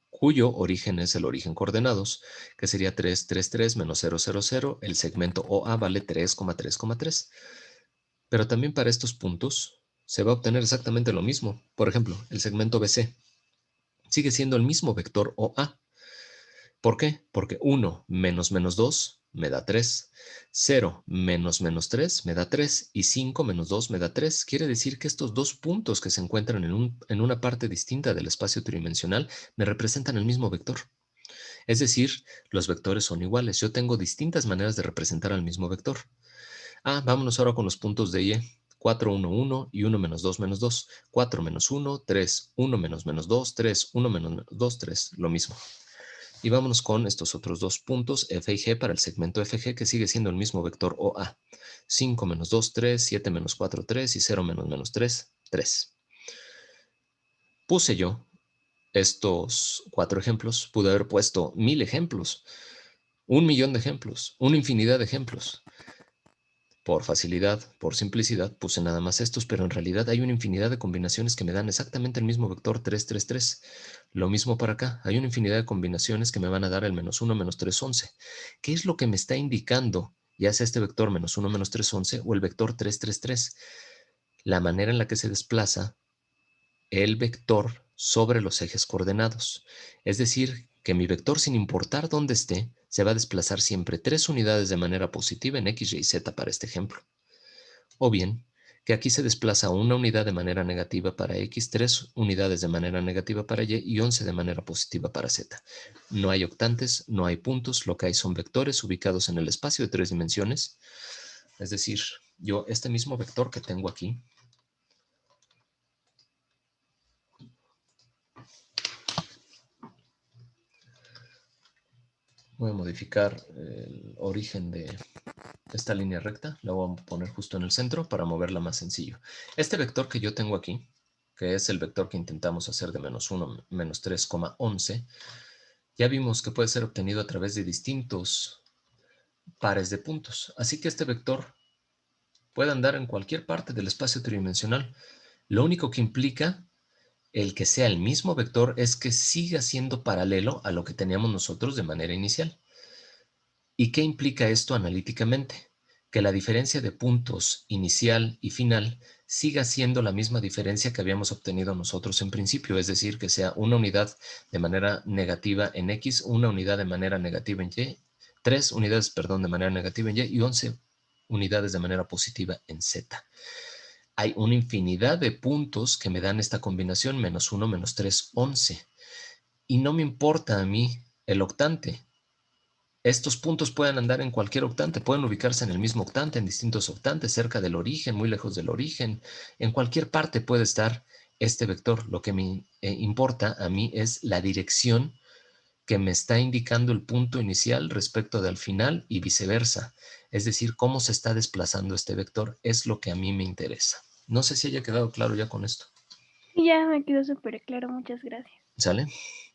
cuyo origen es el origen coordenados, que sería 3, 3, 3 menos 0, 0, 0. El segmento OA vale 3,3,3. Pero también para estos puntos se va a obtener exactamente lo mismo. Por ejemplo, el segmento BC sigue siendo el mismo vector OA. ¿Por qué? Porque 1 menos menos 2 me da 3, 0 menos menos 3 me da 3 y 5 menos 2 me da 3. Quiere decir que estos dos puntos que se encuentran en una parte distinta del espacio tridimensional me representan el mismo vector. Es decir, los vectores son iguales. Yo tengo distintas maneras de representar al mismo vector. Vámonos ahora con los puntos de Y. 4, 1, 1 y 1 menos 2 menos 2. 4 menos 1, 3, 1 menos menos 2, 3, 1 menos 2, 3. Lo mismo. Y vámonos con estos otros dos puntos, F y G para el segmento FG, que sigue siendo el mismo vector OA. 5 menos 2, 3, 7 menos 4, 3 y 0 menos menos 3, 3. Puse yo estos 4 ejemplos. Pude haber puesto 1000 ejemplos, 1.000.000 de ejemplos, una infinidad de ejemplos. Por facilidad, por simplicidad, puse nada más estos, pero en realidad hay una infinidad de combinaciones que me dan exactamente el mismo vector 3, 3, 3. Lo mismo para acá, hay una infinidad de combinaciones que me van a dar el menos 1, menos 3, 11. ¿Qué es lo que me está indicando, ya sea este vector menos 1, menos 3, 11 o el vector 3, 3, 3? La manera en la que se desplaza el vector sobre los ejes coordenados. Es decir, que mi vector, sin importar dónde esté, se va a desplazar siempre 3 unidades de manera positiva en X, Y y Z para este ejemplo. O bien, que aquí se desplaza una unidad de manera negativa para X, 3 unidades de manera negativa para Y y 11 de manera positiva para Z. No hay octantes, no hay puntos, lo que hay son vectores ubicados en el espacio de 3 dimensiones. Es decir, yo este mismo vector que tengo aquí, voy a modificar el origen de esta línea recta, la voy a poner justo en el centro para moverla más sencillo. Este vector que yo tengo aquí, que es el vector que intentamos hacer de menos 1, menos 3,11, ya vimos que puede ser obtenido a través de distintos pares de puntos. Así que este vector puede andar en cualquier parte del espacio tridimensional. Lo único que implica el que sea el mismo vector es que siga siendo paralelo a lo que teníamos nosotros de manera inicial. ¿Y qué implica esto analíticamente? Que la diferencia de puntos inicial y final siga siendo la misma diferencia que habíamos obtenido nosotros en principio, es decir, que sea una unidad de manera negativa en X, una unidad de manera negativa en Y, 3 unidades, perdón, de manera negativa en Y y 11 unidades de manera positiva en Z. Hay una infinidad de puntos que me dan esta combinación menos 1, menos 3, 11. Y no me importa a mí el octante. Estos puntos pueden andar en cualquier octante, pueden ubicarse en el mismo octante, en distintos octantes, cerca del origen, muy lejos del origen. En cualquier parte puede estar este vector. Lo que me importa a mí es la dirección que me está indicando el punto inicial respecto del final y viceversa. Es decir, cómo se está desplazando este vector es lo que a mí me interesa. No sé si haya quedado claro ya con esto. Ya me quedó súper claro, muchas gracias. ¿Sale?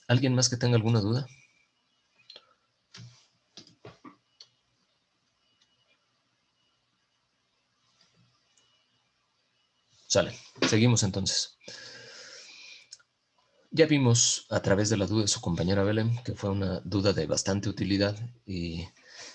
¿Alguien más que tenga alguna duda? Sale. Seguimos entonces. Ya vimos a través de la duda de su compañera Belén que fue una duda de bastante utilidad y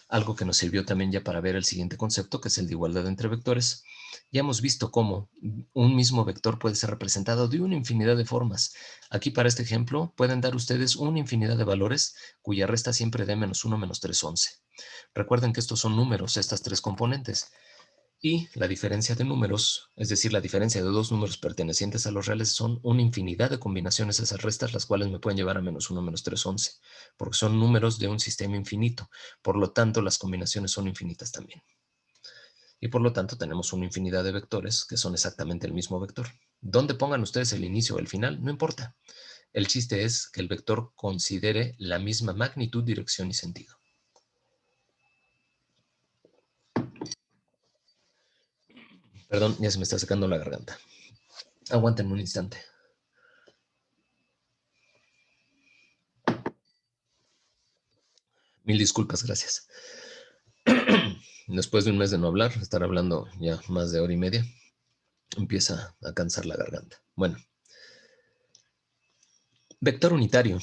algo que nos sirvió también ya para ver el siguiente concepto, que es el de igualdad entre vectores. Ya hemos visto cómo un mismo vector puede ser representado de una infinidad de formas. Aquí para este ejemplo pueden dar ustedes una infinidad de valores cuya resta siempre dé menos 1, menos 3, 11. Recuerden que estos son números, estas tres componentes. Y la diferencia de números, es decir, la diferencia de dos números pertenecientes a los reales, son una infinidad de combinaciones esas restas, las cuales me pueden llevar a -1, -3, 11, porque son números de un sistema infinito. Por lo tanto, las combinaciones son infinitas también. Y por lo tanto, tenemos una infinidad de vectores que son exactamente el mismo vector. ¿Dónde pongan ustedes el inicio o el final? No importa. El chiste es que el vector considere la misma magnitud, dirección y sentido. Perdón, ya se me está secando la garganta. Aguántenme un instante. Mil disculpas, gracias. Después de un mes de no hablar, estar hablando ya más de hora y media, empieza a cansar la garganta. Bueno. Vector unitario.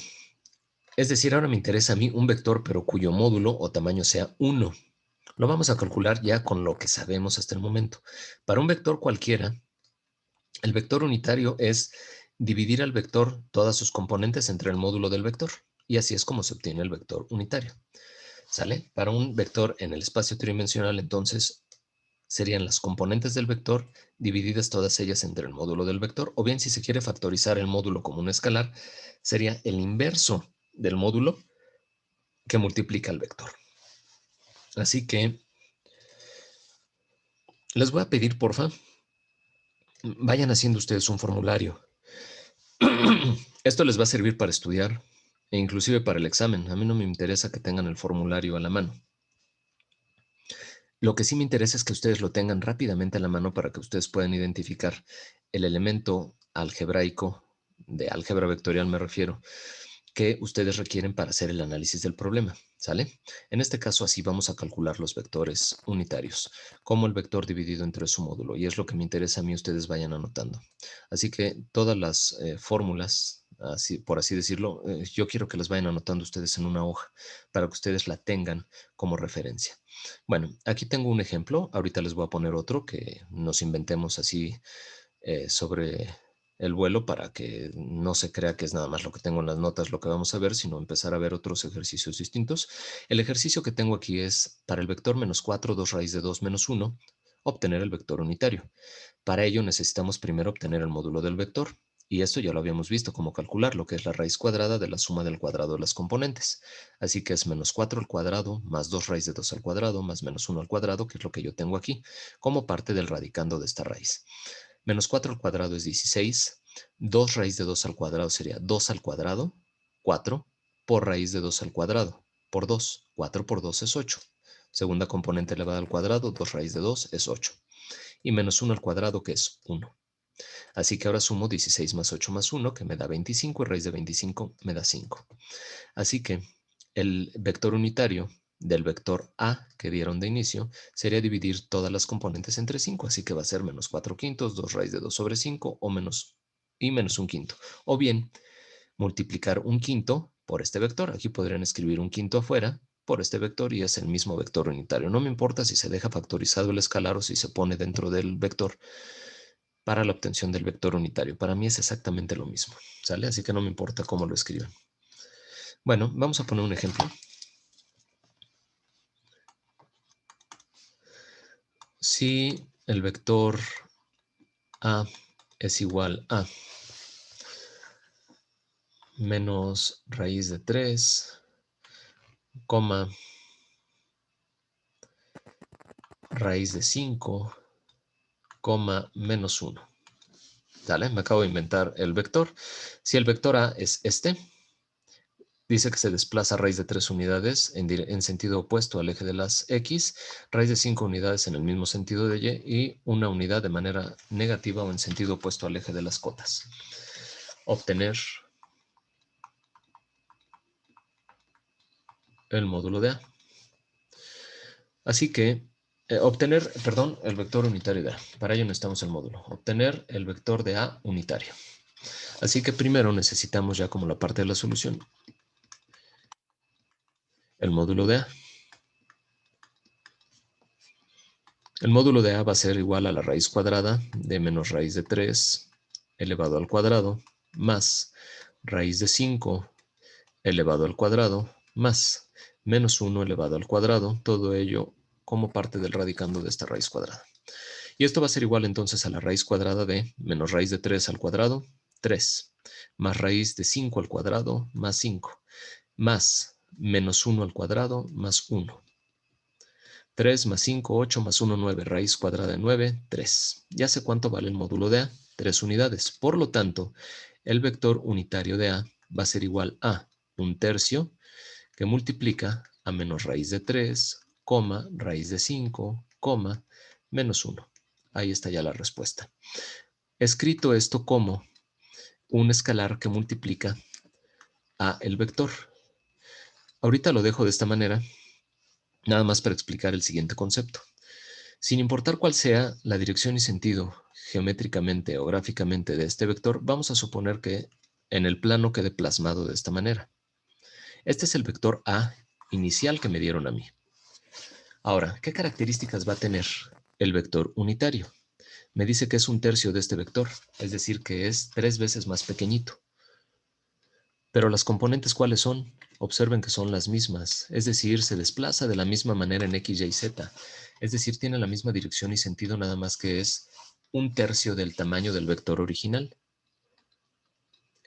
Es decir, ahora me interesa a mí un vector, pero cuyo módulo o tamaño sea 1. Lo vamos a calcular ya con lo que sabemos hasta el momento. Para un vector cualquiera, el vector unitario es dividir al vector todas sus componentes entre el módulo del vector. Y así es como se obtiene el vector unitario. ¿Sale? Para un vector en el espacio tridimensional, entonces, serían las componentes del vector divididas todas ellas entre el módulo del vector. O bien, si se quiere factorizar el módulo como un escalar, sería el inverso del módulo que multiplica el vector. Así que les voy a pedir, porfa, vayan haciendo ustedes un formulario. Esto les va a servir para estudiar e inclusive para el examen. A mí no me interesa que tengan el formulario a la mano. Lo que sí me interesa es que ustedes lo tengan rápidamente a la mano para que ustedes puedan identificar el elemento algebraico, de álgebra vectorial me refiero, que ustedes requieren para hacer el análisis del problema, ¿sale? En este caso así vamos a calcular los vectores unitarios, como el vector dividido entre su módulo, y es lo que me interesa a mí, ustedes vayan anotando. Así que todas las fórmulas, por así decirlo, yo quiero que las vayan anotando ustedes en una hoja, para que ustedes la tengan como referencia. Bueno, aquí tengo un ejemplo, ahorita les voy a poner otro que nos inventemos así sobre el vuelo para que no se crea que es nada más lo que tengo en las notas lo que vamos a ver, sino empezar a ver otros ejercicios distintos. El ejercicio que tengo aquí es para el vector -4, 2 raíz de 2 menos 1, obtener el vector unitario. Para ello necesitamos primero obtener el módulo del vector. Y esto ya lo habíamos visto, cómo calcularlo, que es la raíz cuadrada de la suma del cuadrado de las componentes. Así que es -4 al cuadrado más 2 raíz de 2 al cuadrado más -1 al cuadrado, que es lo que yo tengo aquí, como parte del radicando de esta raíz. -4 al cuadrado es 16. 2 raíz de 2 al cuadrado sería 2 al cuadrado, 4, por raíz de 2 al cuadrado, por 2. 4 por 2 es 8. Segunda componente elevada al cuadrado, 2 raíz de 2 es 8. Y -1 al cuadrado, que es 1. Así que ahora sumo 16 más 8 más 1, que me da 25, y raíz de 25 me da 5. Así que el vector unitario del vector A que dieron de inicio sería dividir todas las componentes entre 5, así que va a ser -4 quintos, 2 raíz de 2 sobre 5, o menos 1 quinto. O bien, multiplicar 1 quinto por este vector. Aquí podrían escribir 1 quinto afuera por este vector y es el mismo vector unitario. No me importa si se deja factorizado el escalar o si se pone dentro del vector para la obtención del vector unitario. Para mí es exactamente lo mismo, ¿sale? Así que no me importa cómo lo escriban. Bueno, vamos a poner un ejemplo. Si el vector A es igual a menos raíz de 3, coma, raíz de 5, coma, menos 1. ¿Sale? Me acabo de inventar el vector. Si el vector A es este, dice que se desplaza raíz de 3 unidades en sentido opuesto al eje de las X, raíz de 5 unidades en el mismo sentido de Y y una unidad de manera negativa o en sentido opuesto al eje de las cotas. Obtener el módulo de A. Así que obtener, perdón, el vector unitario de A. Para ello necesitamos el módulo. Obtener el vector de A unitario. Así que primero necesitamos ya como la parte de la solución el módulo de A. El módulo de A va a ser igual a la raíz cuadrada de menos raíz de 3 elevado al cuadrado más raíz de 5 elevado al cuadrado más menos 1 elevado al cuadrado, todo ello como parte del radicando de esta raíz cuadrada. Y esto va a ser igual entonces a la raíz cuadrada de menos raíz de 3 al cuadrado, 3, más raíz de 5 al cuadrado, más 5, más menos 1 al cuadrado, más 1. 3 más 5, 8 más 1, 9. Raíz cuadrada de 9, 3. Ya sé cuánto vale el módulo de A, 3 unidades. Por lo tanto, el vector unitario de A va a ser igual a 1/3 que multiplica a menos raíz de 3, raíz de 5, menos 1. Ahí está ya la respuesta. Escrito esto como un escalar que multiplica a el vector. Ahorita lo dejo de esta manera, nada más para explicar el siguiente concepto. Sin importar cuál sea la dirección y sentido geométricamente o gráficamente de este vector, vamos a suponer que en el plano quede plasmado de esta manera. Este es el vector A inicial que me dieron a mí. Ahora, ¿qué características va a tener el vector unitario? Me dice que es 1/3 de este vector, es decir, que es 3 veces más pequeñito. Pero las componentes, ¿cuáles son? Observen que son las mismas, es decir, se desplaza de la misma manera en X, Y, Z. Es decir, tiene la misma dirección y sentido, nada más que es 1/3 del tamaño del vector original.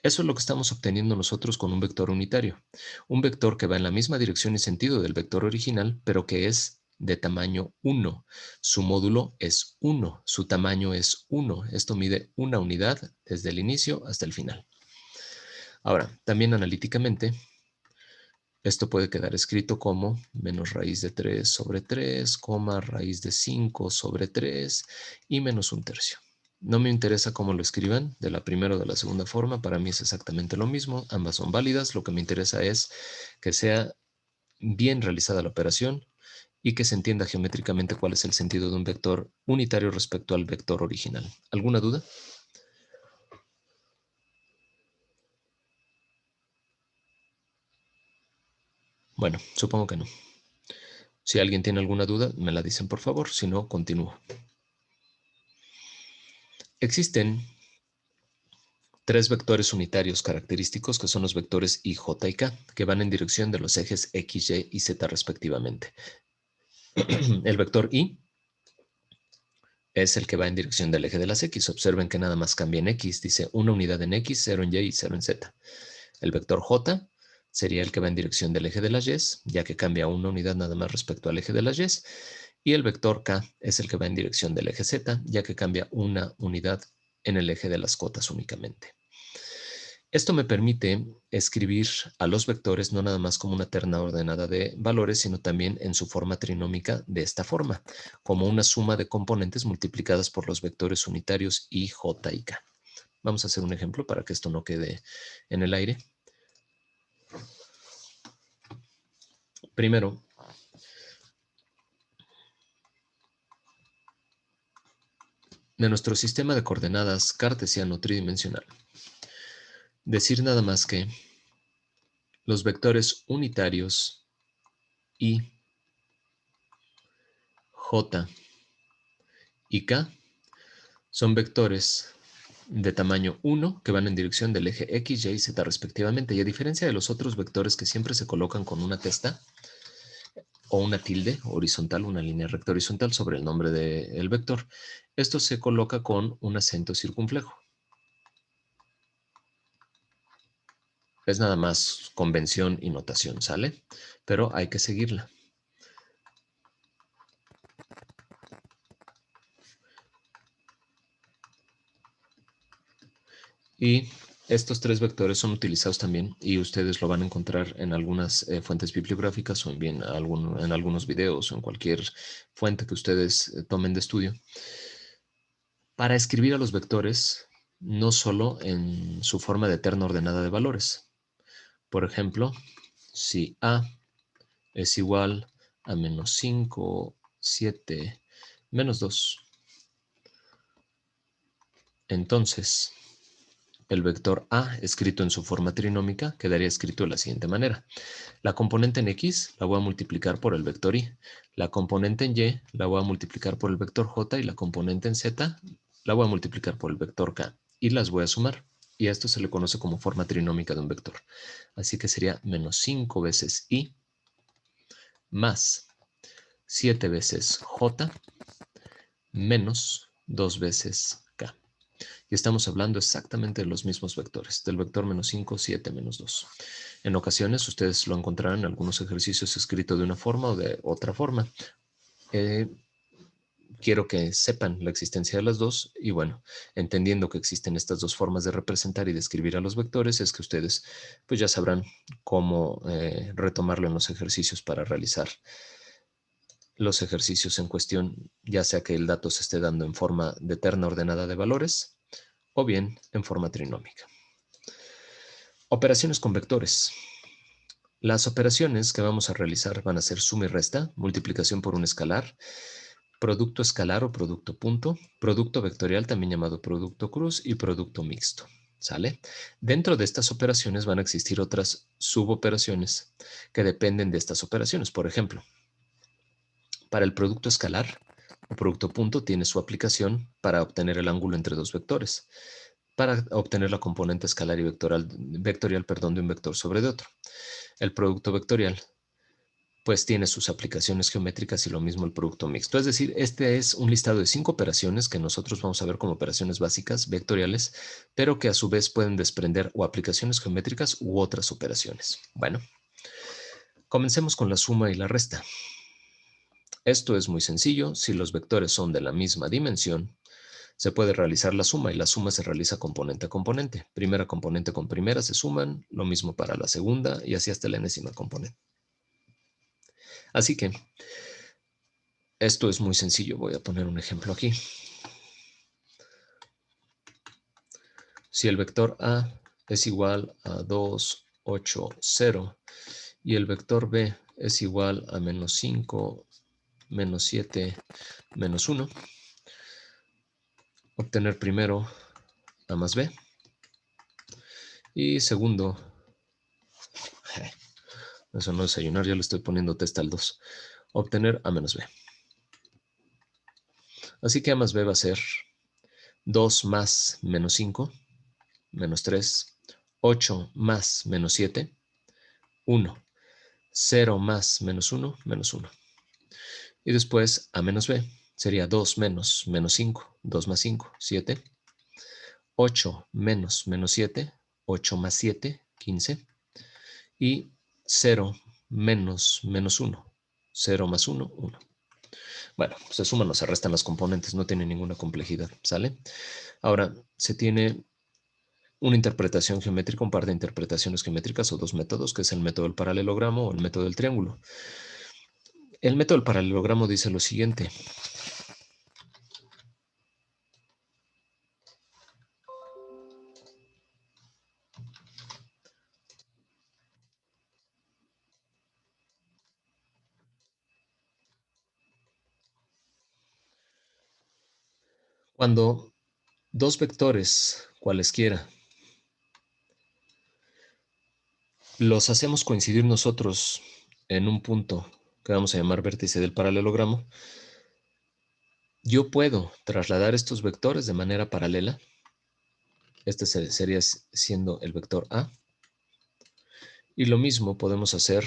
Eso es lo que estamos obteniendo nosotros con un vector unitario. Un vector que va en la misma dirección y sentido del vector original, pero que es de tamaño 1. Su módulo es 1, su tamaño es 1. Esto mide una unidad desde el inicio hasta el final. Ahora, también analíticamente, esto puede quedar escrito como menos raíz de 3 sobre 3, raíz de 5 sobre 3 y menos 1/3. No me interesa cómo lo escriban, de la primera o de la segunda forma, para mí es exactamente lo mismo, ambas son válidas, lo que me interesa es que sea bien realizada la operación y que se entienda geométricamente cuál es el sentido de un vector unitario respecto al vector original. ¿Alguna duda? Bueno, supongo que no. Si alguien tiene alguna duda, me la dicen por favor, si no, continúo. Existen 3 vectores unitarios característicos que son los vectores I, J y K, que van en dirección de los ejes X, Y y Z respectivamente. El vector I es el que va en dirección del eje de las X. Observen que nada más cambia en X. Dice una unidad en X, 0 en Y y 0 en Z. El vector J sería el que va en dirección del eje de las Y, ya que cambia una unidad nada más respecto al eje de las Y. Y el vector K es el que va en dirección del eje Z, ya que cambia una unidad en el eje de las cotas únicamente. Esto me permite escribir a los vectores no nada más como una terna ordenada de valores, sino también en su forma trinómica de esta forma, como una suma de componentes multiplicadas por los vectores unitarios I, J y K. Vamos a hacer un ejemplo para que esto no quede en el aire. Primero, de nuestro sistema de coordenadas cartesiano tridimensional, decir nada más que los vectores unitarios I, J y K son vectores de tamaño 1 que van en dirección del eje X, Y y Z respectivamente. Y a diferencia de los otros vectores que siempre se colocan con una testa o una tilde horizontal, una línea recta horizontal sobre el nombre del vector, esto se coloca con un acento circunflejo. Es nada más convención y notación, ¿sale? Pero hay que seguirla. Y estos 3 vectores son utilizados también y ustedes lo van a encontrar en algunas fuentes bibliográficas o en algunos videos o en cualquier fuente que ustedes tomen de estudio para escribir a los vectores no solo en su forma de terna ordenada de valores. Por ejemplo, si A es igual a menos 5, 7, menos 2, entonces el vector A, escrito en su forma trinómica, quedaría escrito de la siguiente manera. La componente en X la voy a multiplicar por el vector Y. La componente en Y la voy a multiplicar por el vector J y la componente en Z la voy a multiplicar por el vector K. Y las voy a sumar. Y a esto se le conoce como forma trinómica de un vector. Así que sería menos 5 veces Y más 7 veces J menos 2 veces K. Y estamos hablando exactamente de los mismos vectores, del vector menos 5, 7, menos 2. En ocasiones ustedes lo encontrarán en algunos ejercicios escrito de una forma o de otra forma. Quiero que sepan la existencia de las dos y bueno, entendiendo que existen estas dos formas de representar y de escribir a los vectores, es que ustedes pues ya sabrán cómo retomarlo en los ejercicios para realizar los ejercicios en cuestión, ya sea que el dato se esté dando en forma de terna ordenada de valores o bien en forma trinómica. Operaciones con vectores. Las operaciones que vamos a realizar van a ser suma y resta, multiplicación por un escalar, producto escalar o producto punto, producto vectorial también llamado producto cruz y producto mixto. ¿Sale? Dentro de estas operaciones van a existir otras suboperaciones que dependen de estas operaciones. Por ejemplo, para el producto escalar o producto punto tiene su aplicación para obtener el ángulo entre dos vectores, para obtener la componente escalar y vectorial de un vector sobre de otro. El producto vectorial pues tiene sus aplicaciones geométricas y lo mismo el producto mixto. Es decir, este es un listado de 5 operaciones que nosotros vamos a ver como operaciones básicas, vectoriales, pero que a su vez pueden desprender o aplicaciones geométricas u otras operaciones. Bueno, comencemos con la suma y la resta. Esto es muy sencillo. Si los vectores son de la misma dimensión, se puede realizar la suma y la suma se realiza componente a componente. Primera componente con primera se suman, lo mismo para la segunda y así hasta la enésima componente. Así que esto es muy sencillo. Voy a poner un ejemplo aquí. Si el vector A es igual a 2, 8, 0 y el vector B es igual a menos 5, menos 7, menos 1, obtener primero A más B y segundo, eso no es desayunar, ya le estoy poniendo test al 2, obtener A menos B. Así que A más B va a ser 2 más menos 5, menos 3, 8 más menos 7, 1, 0 más menos 1, menos 1. Y después A menos B sería 2 menos menos 5, 2 más 5, 7, 8 menos menos 7, 8 más 7, 15, y 0 menos menos 1, 0 más 1, 1. Bueno, se suman o se restan las componentes, no tiene ninguna complejidad, ¿sale? Ahora, se tiene una interpretación geométrica, un par de interpretaciones geométricas o dos métodos, que es el método del paralelogramo o el método del triángulo. El método del paralelogramo dice lo siguiente. Cuando dos vectores, cualesquiera, los hacemos coincidir nosotros en un punto que vamos a llamar vértice del paralelogramo, yo puedo trasladar estos vectores de manera paralela. Este sería siendo el vector A. Y lo mismo podemos hacer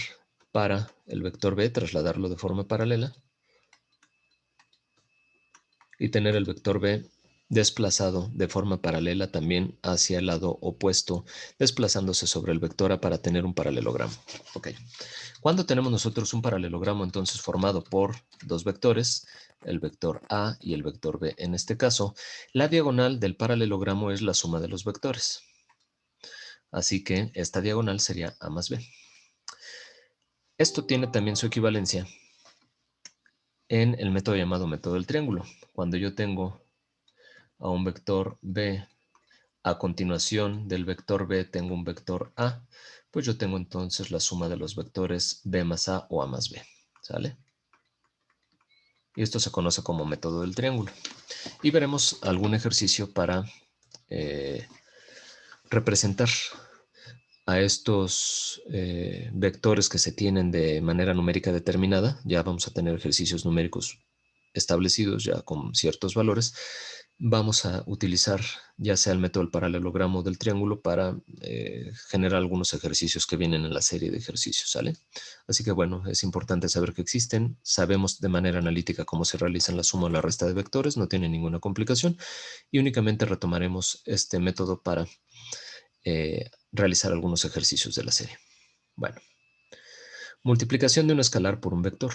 para el vector B, trasladarlo de forma paralela y tener el vector B desplazado de forma paralela también hacia el lado opuesto, desplazándose sobre el vector A para tener un paralelogramo. Ok. Cuando tenemos nosotros un paralelogramo entonces formado por dos vectores, el vector A y el vector B en este caso, la diagonal del paralelogramo es la suma de los vectores. Así que esta diagonal sería A más B. Esto tiene también su equivalencia en el método llamado método del triángulo. Cuando yo tengo a un vector B, a continuación del vector B tengo un vector A, pues yo tengo entonces la suma de los vectores B más A o A más B. ¿Sale? Y esto se conoce como método del triángulo. Y veremos algún ejercicio para representar a estos vectores que se tienen de manera numérica determinada. Ya vamos a tener ejercicios numéricos establecidos ya con ciertos valores, vamos a utilizar ya sea el método del paralelogramo o del triángulo para generar algunos ejercicios que vienen en la serie de ejercicios, ¿sale? Así que bueno, es importante saber que existen, sabemos de manera analítica cómo se realizan la suma o la resta de vectores, no tiene ninguna complicación y únicamente retomaremos este método para realizar algunos ejercicios de la serie. Bueno, multiplicación de un escalar por un vector.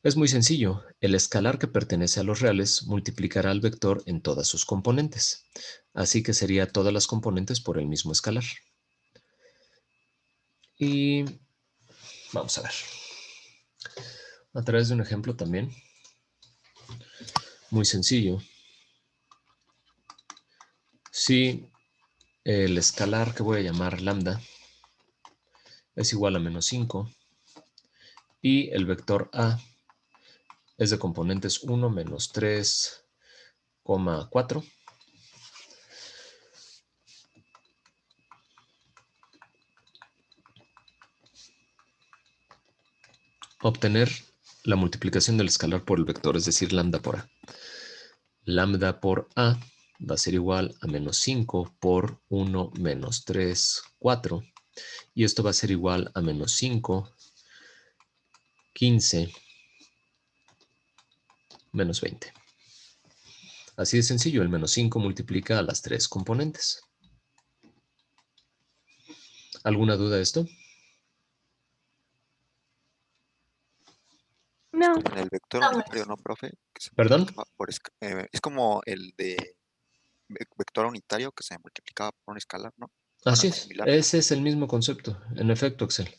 Es muy sencillo. El escalar que pertenece a los reales multiplicará al vector en todas sus componentes. Así que sería todas las componentes por el mismo escalar. Y vamos a ver. A través de un ejemplo también. Muy sencillo. Si el escalar que voy a llamar lambda es igual a menos 5 y el vector a es de componentes 1 menos 3,4. Obtener la multiplicación del escalar por el vector, es decir, lambda por a. Lambda por a va a ser igual a menos 5 por 1 menos 3, 4. Y esto va a ser igual a menos 5, 15, menos 20. Así de sencillo, el menos 5 multiplica a las tres componentes. ¿Alguna duda de esto? No, Como en el vector unitario, ¿no, profe? Que se ¿Perdón? multiplicaba por es como el de vector unitario que se multiplicaba por un escalar, ¿no? Así Bueno, es, similar. ese es el mismo concepto, en efecto, Axel.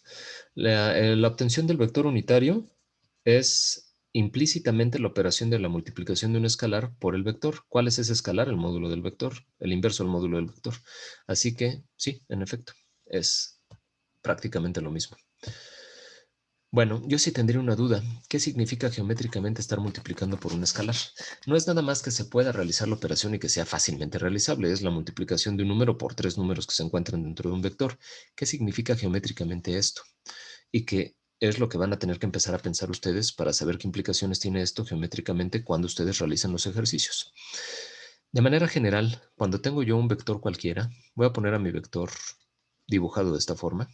La obtención del vector unitario es implícitamente la operación de la multiplicación de un escalar por el vector. ¿Cuál es ese escalar? El módulo del vector, el inverso del módulo del vector. Así que, sí, en efecto, es prácticamente lo mismo. Bueno, yo sí tendría una duda. ¿Qué significa geométricamente estar multiplicando por un escalar? No es nada más que se pueda realizar la operación y que sea fácilmente realizable. Es la multiplicación de un número por tres números que se encuentran dentro de un vector. ¿Qué significa geométricamente esto? Y qué es lo que van a tener que empezar a pensar ustedes para saber qué implicaciones tiene esto geométricamente cuando ustedes realicen los ejercicios. De manera general, cuando tengo yo un vector cualquiera, voy a poner a mi vector dibujado de esta forma.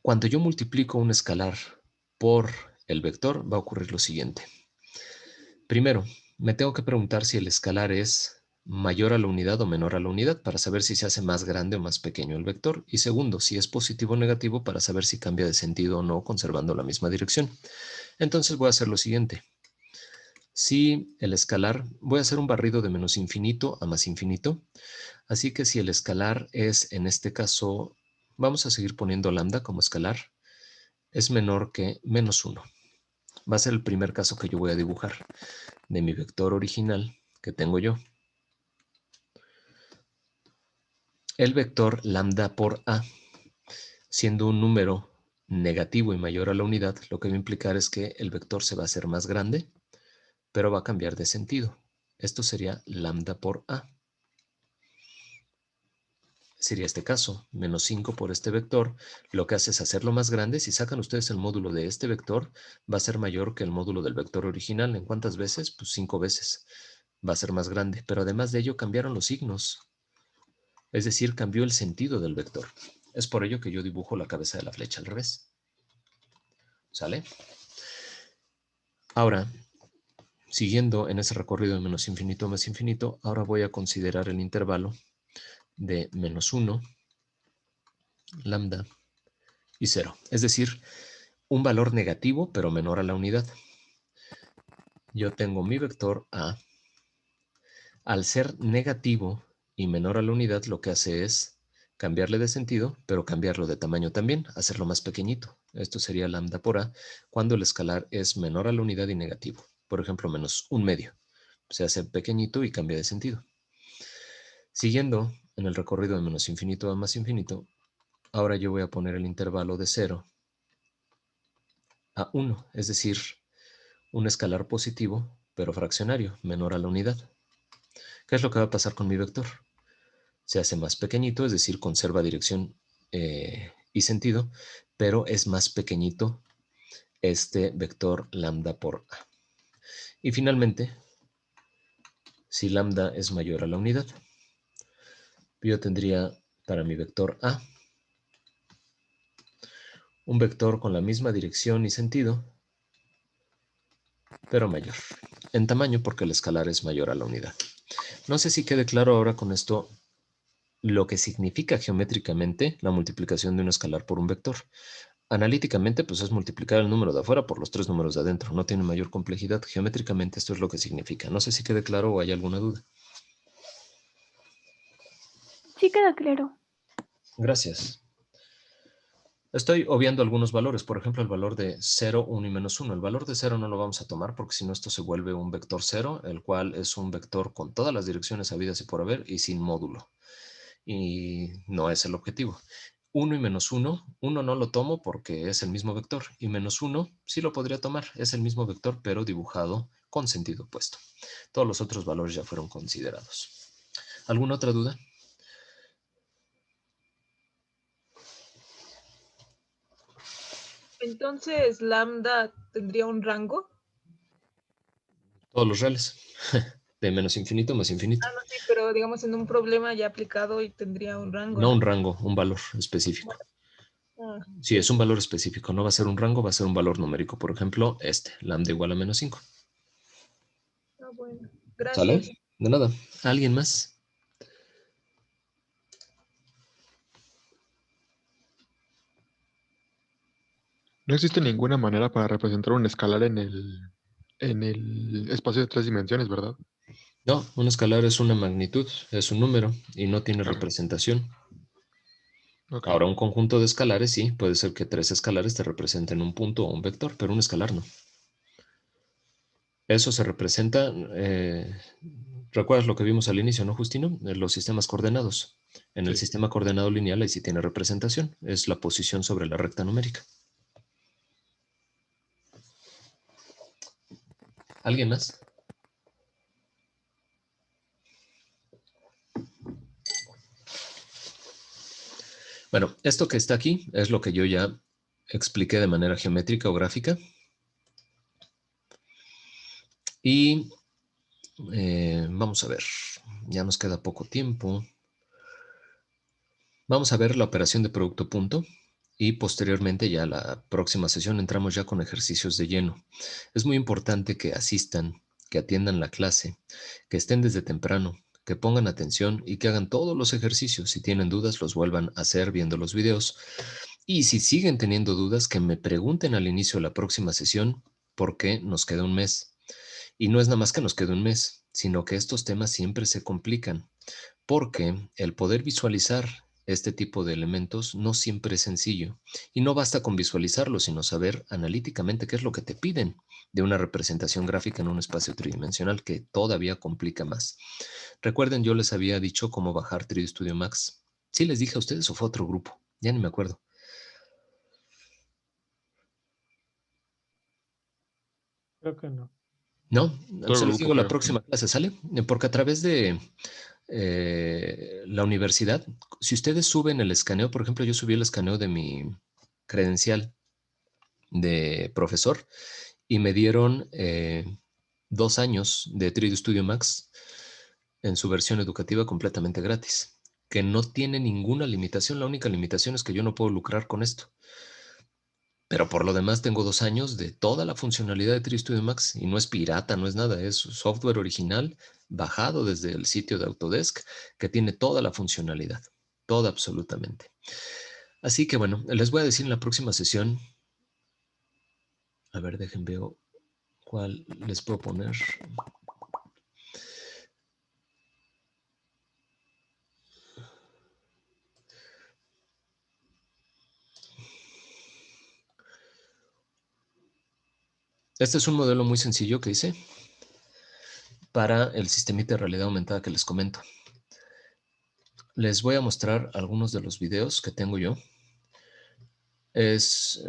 Cuando yo multiplico un escalar por el vector, va a ocurrir lo siguiente. Primero, me tengo que preguntar si el escalar es mayor a la unidad o menor a la unidad para saber si se hace más grande o más pequeño el vector. Y segundo, si es positivo o negativo para saber si cambia de sentido o no conservando la misma dirección. Entonces voy a hacer lo siguiente. Si el escalar, voy a hacer un barrido de menos infinito a más infinito. Así que si el escalar es, en este caso, vamos a seguir poniendo lambda como escalar, es menor que menos 1. Va a ser el primer caso que yo voy a dibujar de mi vector original que tengo yo. El vector lambda por a, siendo un número negativo y mayor a la unidad, lo que va a implicar es que el vector se va a hacer más grande, pero va a cambiar de sentido. Esto sería lambda por a. Sería este caso, menos 5 por este vector, lo que hace es hacerlo más grande. Si sacan ustedes el módulo de este vector, va a ser mayor que el módulo del vector original. ¿En cuántas veces? Pues 5 veces. Va a ser más grande, pero además de ello cambiaron los signos. Es decir, cambió el sentido del vector. Es por ello que yo dibujo la cabeza de la flecha al revés. ¿Sale? Ahora, siguiendo en ese recorrido de menos infinito a más infinito, ahora voy a considerar el intervalo de menos 1, lambda y 0. Es decir, un valor negativo, pero menor a la unidad. Yo tengo mi vector a. Al ser negativo y menor a la unidad, lo que hace es cambiarle de sentido, pero cambiarlo de tamaño también, hacerlo más pequeñito. Esto sería lambda por a cuando el escalar es menor a la unidad y negativo. Por ejemplo, menos 1/2. Se hace pequeñito y cambia de sentido. Siguiendo en el recorrido de menos infinito a más infinito, ahora yo voy a poner el intervalo de 0 a 1, es decir, un escalar positivo, pero fraccionario, menor a la unidad. ¿Qué es lo que va a pasar con mi vector? Se hace más pequeñito, es decir, conserva dirección y sentido, pero es más pequeñito este vector lambda por a. Y finalmente, si lambda es mayor a la unidad, yo tendría para mi vector A un vector con la misma dirección y sentido, pero mayor en tamaño porque el escalar es mayor a la unidad. No sé si quede claro ahora con esto lo que significa geométricamente la multiplicación de un escalar por un vector. Analíticamente, pues es multiplicar el número de afuera por los 3 números de adentro. No tiene mayor complejidad. Geométricamente esto es lo que significa. No sé si quede claro o hay alguna duda. Sí queda claro. Gracias. Estoy obviando algunos valores. Por ejemplo, el valor de 0, 1 y menos 1. El valor de 0 no lo vamos a tomar porque si no esto se vuelve un vector 0, el cual es un vector con todas las direcciones habidas y por haber y sin módulo. Y no es el objetivo. 1 y menos 1, 1 no lo tomo porque es el mismo vector, y menos 1 sí lo podría tomar, es el mismo vector pero dibujado con sentido opuesto. Todos los otros valores ya fueron considerados. ¿Alguna otra duda? Entonces, lambda tendría un rango. Todos los reales. De menos infinito más infinito. Ah, no, sí, pero digamos en un problema ya aplicado y tendría un rango, No ¿no? un rango, un valor específico. Ah, Sí, es un valor específico, no va a ser un rango, va a ser un valor numérico. Por ejemplo, lambda igual a menos 5. bueno. ¿Sale? Gracias. De nada. ¿Alguien más? No existe ninguna manera para representar un escalar en el espacio de 3 dimensiones, ¿verdad? No, un escalar es una magnitud, es un número y no tiene Ajá. representación. Ok. Ahora, un conjunto de escalares, sí, puede ser que 3 escalares te representen un punto o un vector, pero un escalar no. Eso se representa, ¿recuerdas lo que vimos al inicio, no, Justino? Los sistemas coordenados. En el Sí. sistema coordenado lineal ahí sí tiene representación, es la posición sobre la recta numérica. ¿Alguien más? Bueno, esto que está aquí es lo que yo ya expliqué de manera geométrica o gráfica. Y vamos a ver, ya nos queda poco tiempo. Vamos a ver la operación de producto punto y posteriormente ya la próxima sesión entramos ya con ejercicios de lleno. Es muy importante que asistan, que atiendan la clase, que estén desde temprano, que pongan atención y que hagan todos los ejercicios. Si tienen dudas, los vuelvan a hacer viendo los videos. Y si siguen teniendo dudas, que me pregunten al inicio de la próxima sesión porque nos queda un mes. Y no es nada más que nos quede un mes, sino que estos temas siempre se complican, porque el poder visualizar este tipo de elementos no siempre es sencillo. Y no basta con visualizarlo, sino saber analíticamente qué es lo que te piden de una representación gráfica en un espacio tridimensional, que todavía complica más. Recuerden, yo les había dicho cómo bajar 3D Studio Max. ¿Sí les dije a ustedes o fue otro grupo? Ya ni me acuerdo. Creo que no. No, Todo el se los grupo, digo la creo. próxima clase, ¿sale? Porque a través de la universidad, si ustedes suben el escaneo, por ejemplo, yo subí el escaneo de mi credencial de profesor y me dieron 2 años de 3D Studio Max en su versión educativa completamente gratis, que no tiene ninguna limitación. La única limitación es que yo no puedo lucrar con esto. Pero por lo demás tengo 2 años de toda la funcionalidad de 3D Studio Max y no es pirata, no es nada, es software original bajado desde el sitio de Autodesk que tiene toda la funcionalidad, toda absolutamente. Así que bueno, les voy a decir en la próxima sesión, a ver, dejen veo cuál les puedo poner. Este es un modelo muy sencillo que hice para el sistemita de realidad aumentada que les comento. Les voy a mostrar algunos de los videos que tengo yo. Es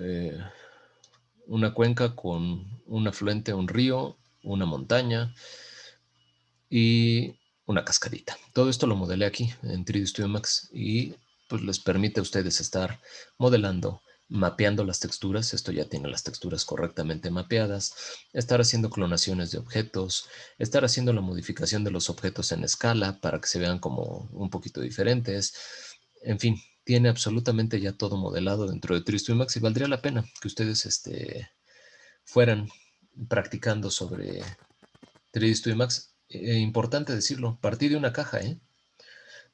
una cuenca con un afluente, un río, una montaña y una cascadita. Todo esto lo modelé aquí en 3D Studio Max y pues les permite a ustedes estar modelando mapeando las texturas, esto ya tiene las texturas correctamente mapeadas, estar haciendo clonaciones de objetos, estar haciendo la modificación de los objetos en escala para que se vean como un poquito diferentes. En fin, tiene absolutamente ya todo modelado dentro de 3ds Max y valdría la pena que ustedes fueran practicando sobre 3ds Max. Importante decirlo, partí de una caja,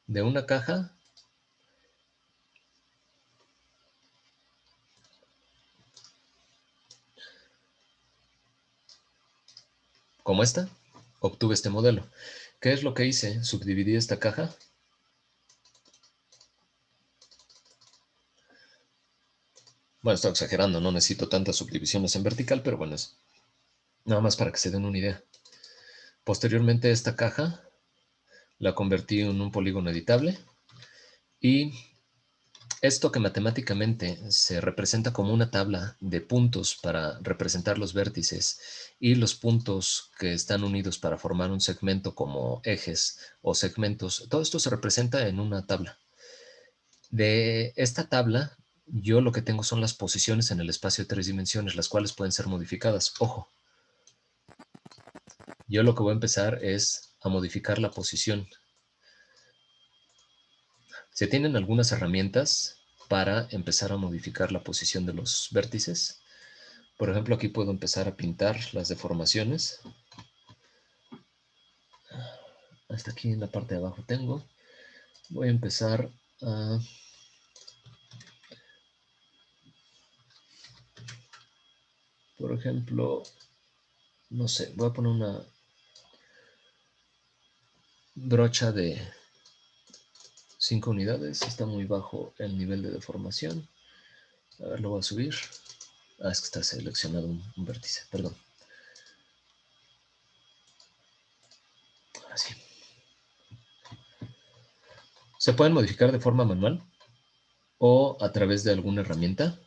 de una caja como esta, obtuve este modelo. ¿Qué es lo que hice? Subdividí esta caja. Bueno, estoy exagerando, no necesito tantas subdivisiones en vertical, pero bueno, es nada más para que se den una idea. Posteriormente esta caja la convertí en un polígono editable y esto que matemáticamente se representa como una tabla de puntos para representar los vértices y los puntos que están unidos para formar un segmento como ejes o segmentos, todo esto se representa en una tabla. De esta tabla, yo lo que tengo son las posiciones en el espacio de 3 dimensiones, las cuales pueden ser modificadas. Ojo, yo lo que voy a empezar es a modificar la posición. Se tienen algunas herramientas para empezar a modificar la posición de los vértices. Por ejemplo, aquí puedo empezar a pintar las deformaciones. Hasta aquí en la parte de abajo tengo. Voy a empezar a... Por ejemplo, no sé, voy a poner una brocha de 5 unidades. Está muy bajo el nivel de deformación. A ver, lo voy a subir. Ah, es que está seleccionado un vértice, perdón. Así. Se pueden modificar de forma manual o a través de alguna herramienta.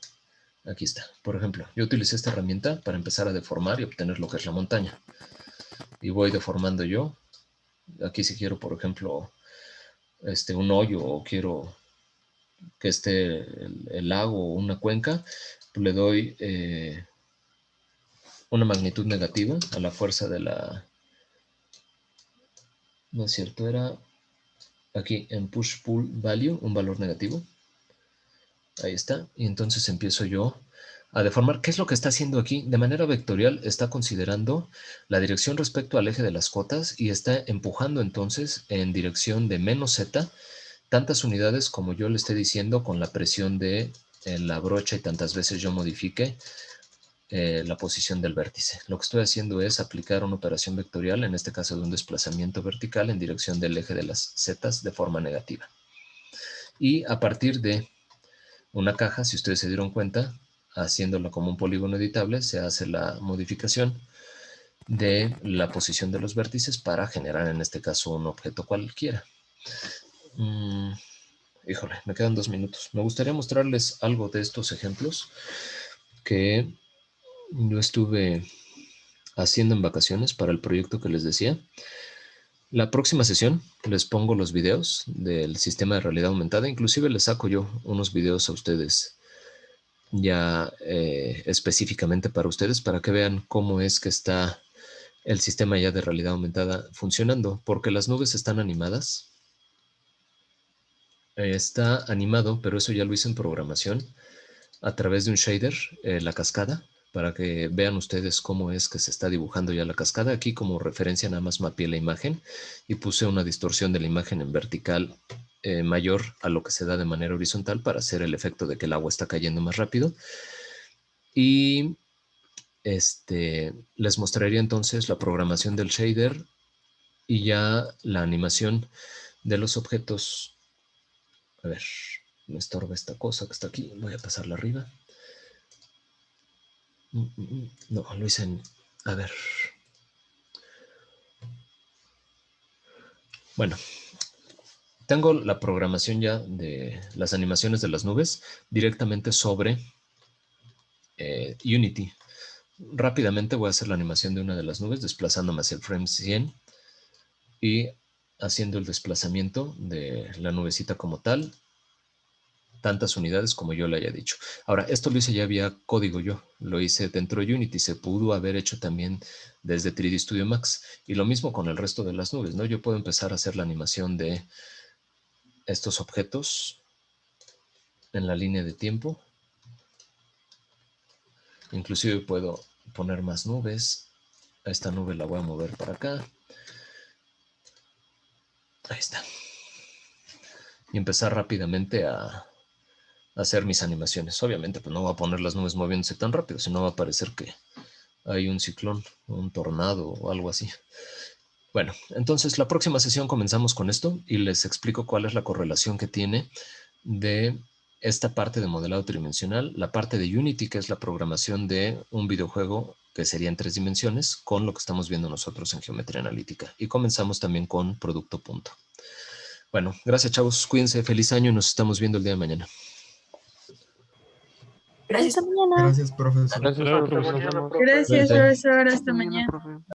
Aquí está. Por ejemplo, yo utilicé esta herramienta para empezar a deformar y obtener lo que es la montaña. Y voy deformando yo. Aquí si quiero, por ejemplo, un hoyo o quiero que esté el lago o una cuenca, pues le doy una magnitud negativa a la fuerza de la... No es cierto, era aquí en push-pull value, un valor negativo. Ahí está. Y entonces empiezo yo a deformar. ¿Qué es lo que está haciendo aquí? De manera vectorial está considerando la dirección respecto al eje de las cotas y está empujando entonces en dirección de menos z tantas unidades como yo le esté diciendo con la presión de la brocha y tantas veces yo modifique la posición del vértice. Lo que estoy haciendo es aplicar una operación vectorial, en este caso de un desplazamiento vertical en dirección del eje de las zetas de forma negativa. Y a partir de una caja, si ustedes se dieron cuenta, haciéndola como un polígono editable, se hace la modificación de la posición de los vértices para generar en este caso un objeto cualquiera. Híjole, me quedan 2 minutos. Me gustaría mostrarles algo de estos ejemplos que yo estuve haciendo en vacaciones para el proyecto que les decía. La próxima sesión les pongo los videos del sistema de realidad aumentada. Inclusive les saco yo unos videos a ustedes ya específicamente para ustedes para que vean cómo es que está el sistema ya de realidad aumentada funcionando. Porque las nubes están animadas. Está animado, pero eso ya lo hice en programación a través de un shader, la cascada, para que vean ustedes cómo es que se está dibujando ya la cascada. Aquí como referencia nada más mapeé la imagen y puse una distorsión de la imagen en vertical mayor a lo que se da de manera horizontal para hacer el efecto de que el agua está cayendo más rápido. Y les mostraría entonces la programación del shader y ya la animación de los objetos. A ver, me estorba esta cosa que está aquí. Voy a pasarla arriba. No, lo hice en... A ver. Bueno, tengo la programación ya de las animaciones de las nubes directamente sobre Unity. Rápidamente voy a hacer la animación de una de las nubes desplazándome hacia el frame 100 y haciendo el desplazamiento de la nubecita como tal. tantas unidades como yo le haya dicho. Ahora, esto lo hice ya vía código yo, lo hice dentro de Unity, se pudo haber hecho también desde 3D Studio Max, y lo mismo con el resto de las nubes, ¿no? Yo puedo empezar a hacer la animación de estos objetos en la línea de tiempo. Inclusive puedo poner más nubes. A esta nube la voy a mover para acá. Ahí está. Y empezar rápidamente a hacer mis animaciones. Obviamente, pues no voy a poner las nubes moviéndose tan rápido, si no va a parecer que hay un ciclón, un tornado o algo así. Bueno, entonces la próxima sesión comenzamos con esto y les explico cuál es la correlación que tiene de esta parte de modelado tridimensional, la parte de Unity, que es la programación de un videojuego que sería en 3 dimensiones, con lo que estamos viendo nosotros en geometría analítica. Y comenzamos también con producto punto. Bueno, gracias, chavos. Cuídense, feliz año y nos estamos viendo el día de mañana. Gracias. Gracias, profesor. Gracias, profesor. Hasta mañana, profe. Gracias, Cuídate. profesor. Hasta mañana.